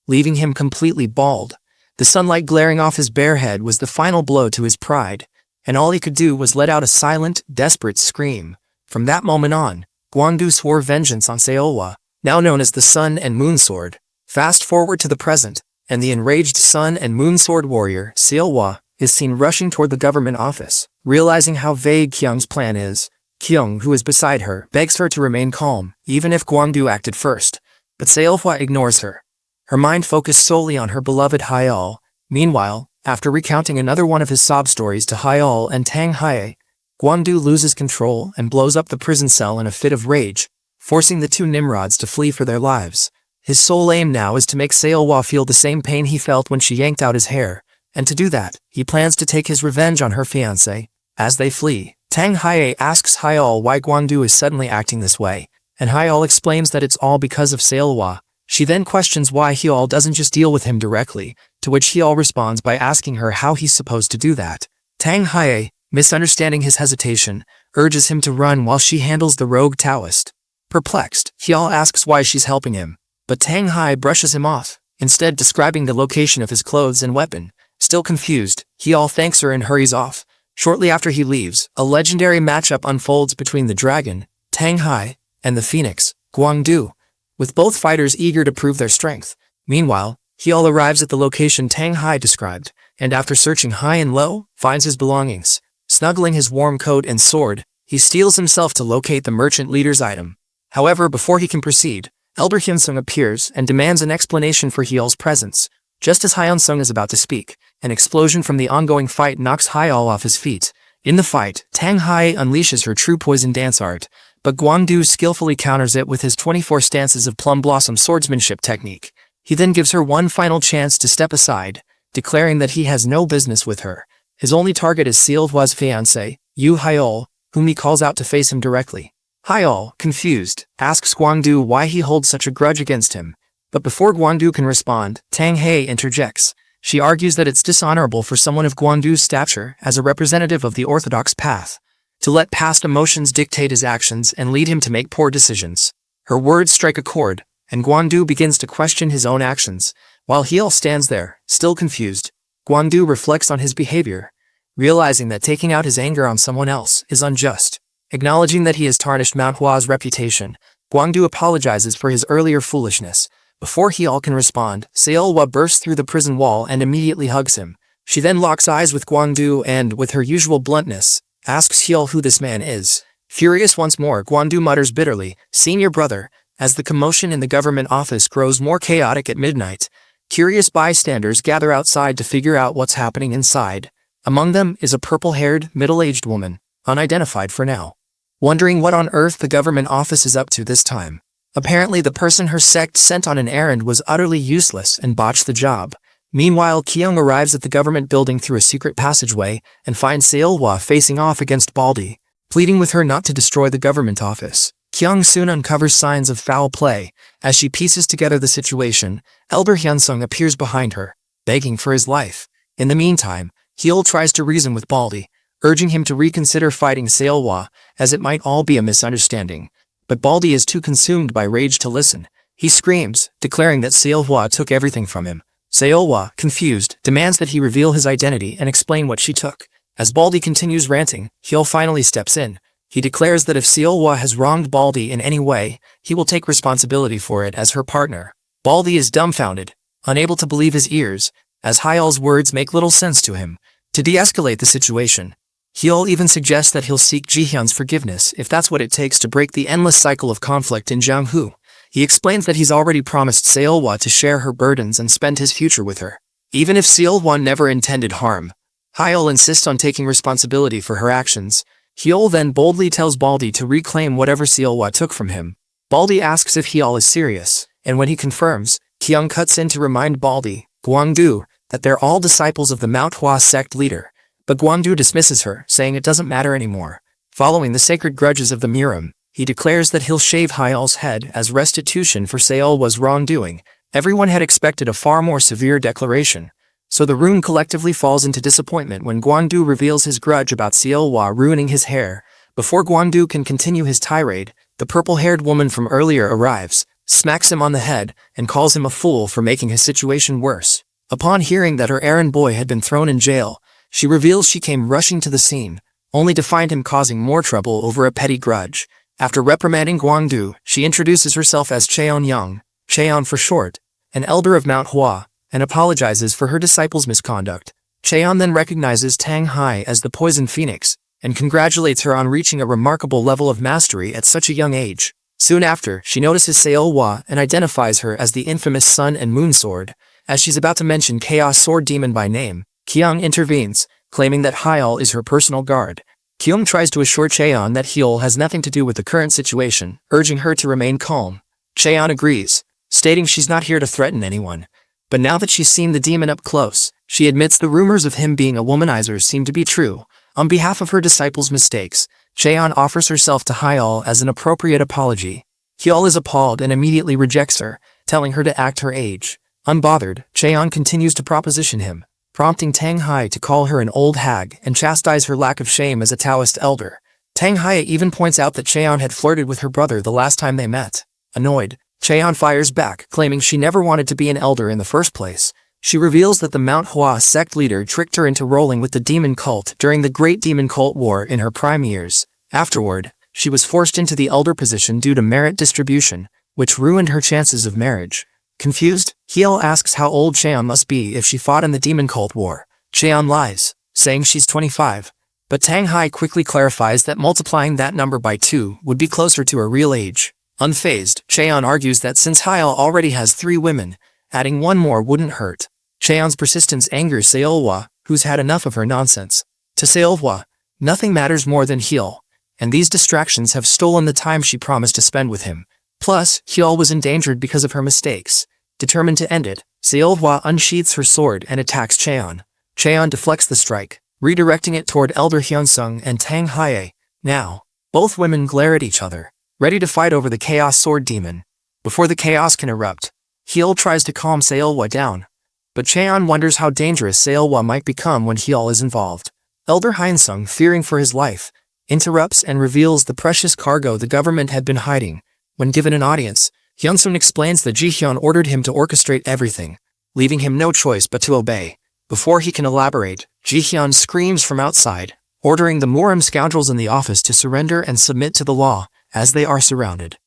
Speaker 1: leaving him completely bald. The sunlight glaring off his bare head was the final blow to his pride, and all he could do was let out a silent, desperate scream. From that moment on, Guangdu swore vengeance on Seolhwa, now known as the Sun and Moon Sword. Fast forward to the present, and the enraged Sun and Moon Sword warrior, Seolhwa, is seen rushing toward the government office. Realizing how vague Kyung's plan is, Kyung, who is beside her, begs her to remain calm, even if Guangdu acted first. But Seolhwa ignores her, her mind focused solely on her beloved Hyol. Meanwhile, after recounting another one of his sob stories to Hyol and Tang Hae, Guangdu loses control and blows up the prison cell in a fit of rage, forcing the two Nimrods to flee for their lives. His sole aim now is to make Seolhwa feel the same pain he felt when she yanked out his hair, and to do that, he plans to take his revenge on her fiancé. As they flee, Tang Hae asks Hyol why Guangdu is suddenly acting this way, and Hyol explains that it's all because of Seolhwa. She then questions why Hyol doesn't just deal with him directly, to which Hyol responds by asking her how he's supposed to do that. Tang Hae, misunderstanding his hesitation, urges him to run while she handles the rogue Taoist. Perplexed, Hyol asks why she's helping him, but Tang Hae brushes him off, instead describing the location of his clothes and weapon. Still confused, Hyol thanks her and hurries off. Shortly after he leaves, a legendary matchup unfolds between the dragon, Tang Hae, and the phoenix, Guangdu, with both fighters eager to prove their strength. Meanwhile, Hyol arrives at the location Tang Hae described, and after searching high and low, finds his belongings. Snuggling his warm coat and sword, he steels himself to locate the merchant leader's item. However, before he can proceed, Elder Hyunsung appears and demands an explanation for Hyol's presence. Just as Hyunsung is about to speak, an explosion from the ongoing fight knocks Hyol off his feet. In the fight, Tang Hae unleashes her true poison dance art, but Guangdu skillfully counters it with his 24 stances of plum blossom swordsmanship technique. He then gives her one final chance to step aside, declaring that he has no business with her. His only target is Seolhwa's fiancé, Yu Hyol, whom he calls out to face him directly. Hyol, confused, asks Guangdu why he holds such a grudge against him. But before Guangdu can respond, Tang Hae interjects. She argues that it's dishonorable for someone of Guangdu's stature, as a representative of the orthodox path, to let past emotions dictate his actions and lead him to make poor decisions. Her words strike a chord, and Guangdu begins to question his own actions. While Hyol stands there, still confused, Guangdu reflects on his behavior, realizing that taking out his anger on someone else is unjust. Acknowledging that he has tarnished Manhwa's reputation, Guangdu apologizes for his earlier foolishness. Before Hyol can respond, Seolhwa bursts through the prison wall and immediately hugs him. She then locks eyes with Guangdu and, with her usual bluntness, asks Hyol who this man is. Furious once more, Guangdu mutters bitterly, "Senior brother." As the commotion in the government office grows more chaotic at midnight, curious bystanders gather outside to figure out what's happening inside. Among them is a purple-haired, middle-aged woman, unidentified for now, wondering what on earth the government office is up to this time. Apparently the person her sect sent on an errand was utterly useless and botched the job. Meanwhile, Kyung arrives at the government building through a secret passageway and finds Seolhwa facing off against Baldi, pleading with her not to destroy the government office. Kyung soon uncovers signs of foul play. As she pieces together the situation, Elder Hyunsung appears behind her, begging for his life. In the meantime, Hyol tries to reason with Baldi, urging him to reconsider fighting Seolhwa, as it might all be a misunderstanding. But Baldi is too consumed by rage to listen. He screams, declaring that Seolhwa took everything from him. Seolhwa, confused, demands that he reveal his identity and explain what she took. As Baldi continues ranting, Hyol finally steps in. He declares that if Seolhwa has wronged Baldi in any way, he will take responsibility for it as her partner. Baldi is dumbfounded, unable to believe his ears, as Hyol's words make little sense to him. To de-escalate the situation, Hyol even suggests that he'll seek Jihyun's forgiveness if that's what it takes to break the endless cycle of conflict in Jianghu. He explains that he's already promised Seolwa to share her burdens and spend his future with her. Even if Seolwa never intended harm, Hyul insists on taking responsibility for her actions. Hyul then boldly tells Baldi to reclaim whatever Seolwa took from him. Baldi asks if Hyul is serious, and when he confirms, Kyung cuts in to remind Baldi, Gwangdu, that they're all disciples of the Manhwa sect leader, but Gwangdu dismisses her, saying it doesn't matter anymore. Following the sacred grudges of the Miram, he declares that he'll shave Hyul's head as restitution for Seolwa's wrongdoing. Everyone had expected a far more severe declaration, so the room collectively falls into disappointment when Gwangdu reveals his grudge about Seolwa ruining his hair. Before Gwangdu can continue his tirade, the purple-haired woman from earlier arrives, smacks him on the head, and calls him a fool for making his situation worse. Upon hearing that her errand boy had been thrown in jail, she reveals she came rushing to the scene, only to find him causing more trouble over a petty grudge. After reprimanding Gwangdu, she introduces herself as Cheon-young, Cheon for short, an elder of Mount Hua, and apologizes for her disciple's misconduct. Cheon then recognizes Tang Hai as the Poison Phoenix, and congratulates her on reaching a remarkable level of mastery at such a young age. Soon after, she notices Seolwa and identifies her as the infamous Sun and Moon Sword. As she's about to mention Chaos Sword Demon by name, Kyung intervenes, claiming that Hyul is her personal guard. Kyung tries to assure Cheon that Hyul has nothing to do with the current situation, urging her to remain calm. Cheon agrees, stating she's not here to threaten anyone. But now that she's seen the demon up close, she admits the rumors of him being a womanizer seem to be true. On behalf of her disciple's mistakes, Cheon offers herself to Hyul as an appropriate apology. Hyul is appalled and immediately rejects her, telling her to act her age. Unbothered, Cheon continues to proposition him, prompting Tang Hai to call her an old hag and chastise her lack of shame as a Taoist elder. Tang Hai even points out that Cheon had flirted with her brother the last time they met. Annoyed, Cheon fires back, claiming she never wanted to be an elder in the first place. She reveals that the Mount Hua sect leader tricked her into rolling with the demon cult during the Great Demon Cult War in her prime years. Afterward, she was forced into the elder position due to merit distribution, which ruined her chances of marriage. Confused, Hyul asks how old Cheon must be if she fought in the Demon Cult War. Cheon lies, saying she's 25. But Tang Hai quickly clarifies that multiplying that number by 2 would be closer to her real age. Unfazed, Cheon argues that since Hyul already has 3 women, adding one more wouldn't hurt. Cheon's persistence angers Seolwa, who's had enough of her nonsense. To Seolwa, nothing matters more than Hyul, and these distractions have stolen the time she promised to spend with him. Plus, Hyul was endangered because of her mistakes. Determined to end it, Seolwa unsheathes her sword and attacks Cheon. Cheon deflects the strike, redirecting it toward Elder Hyunsung and Tang Hae. Now, both women glare at each other, ready to fight over the Chaos Sword Demon. Before the chaos can erupt, Hyul tries to calm Seolwa down, but Cheon wonders how dangerous Seolwa might become when Hyul is involved. Elder Hyunsung, fearing for his life, interrupts and reveals the precious cargo the government had been hiding. When given an audience, Hyunsung explains that Jihyun ordered him to orchestrate everything, leaving him no choice but to obey. Before he can elaborate, Jihyun screams from outside, ordering the Moram scoundrels in the office to surrender and submit to the law, as they are surrounded.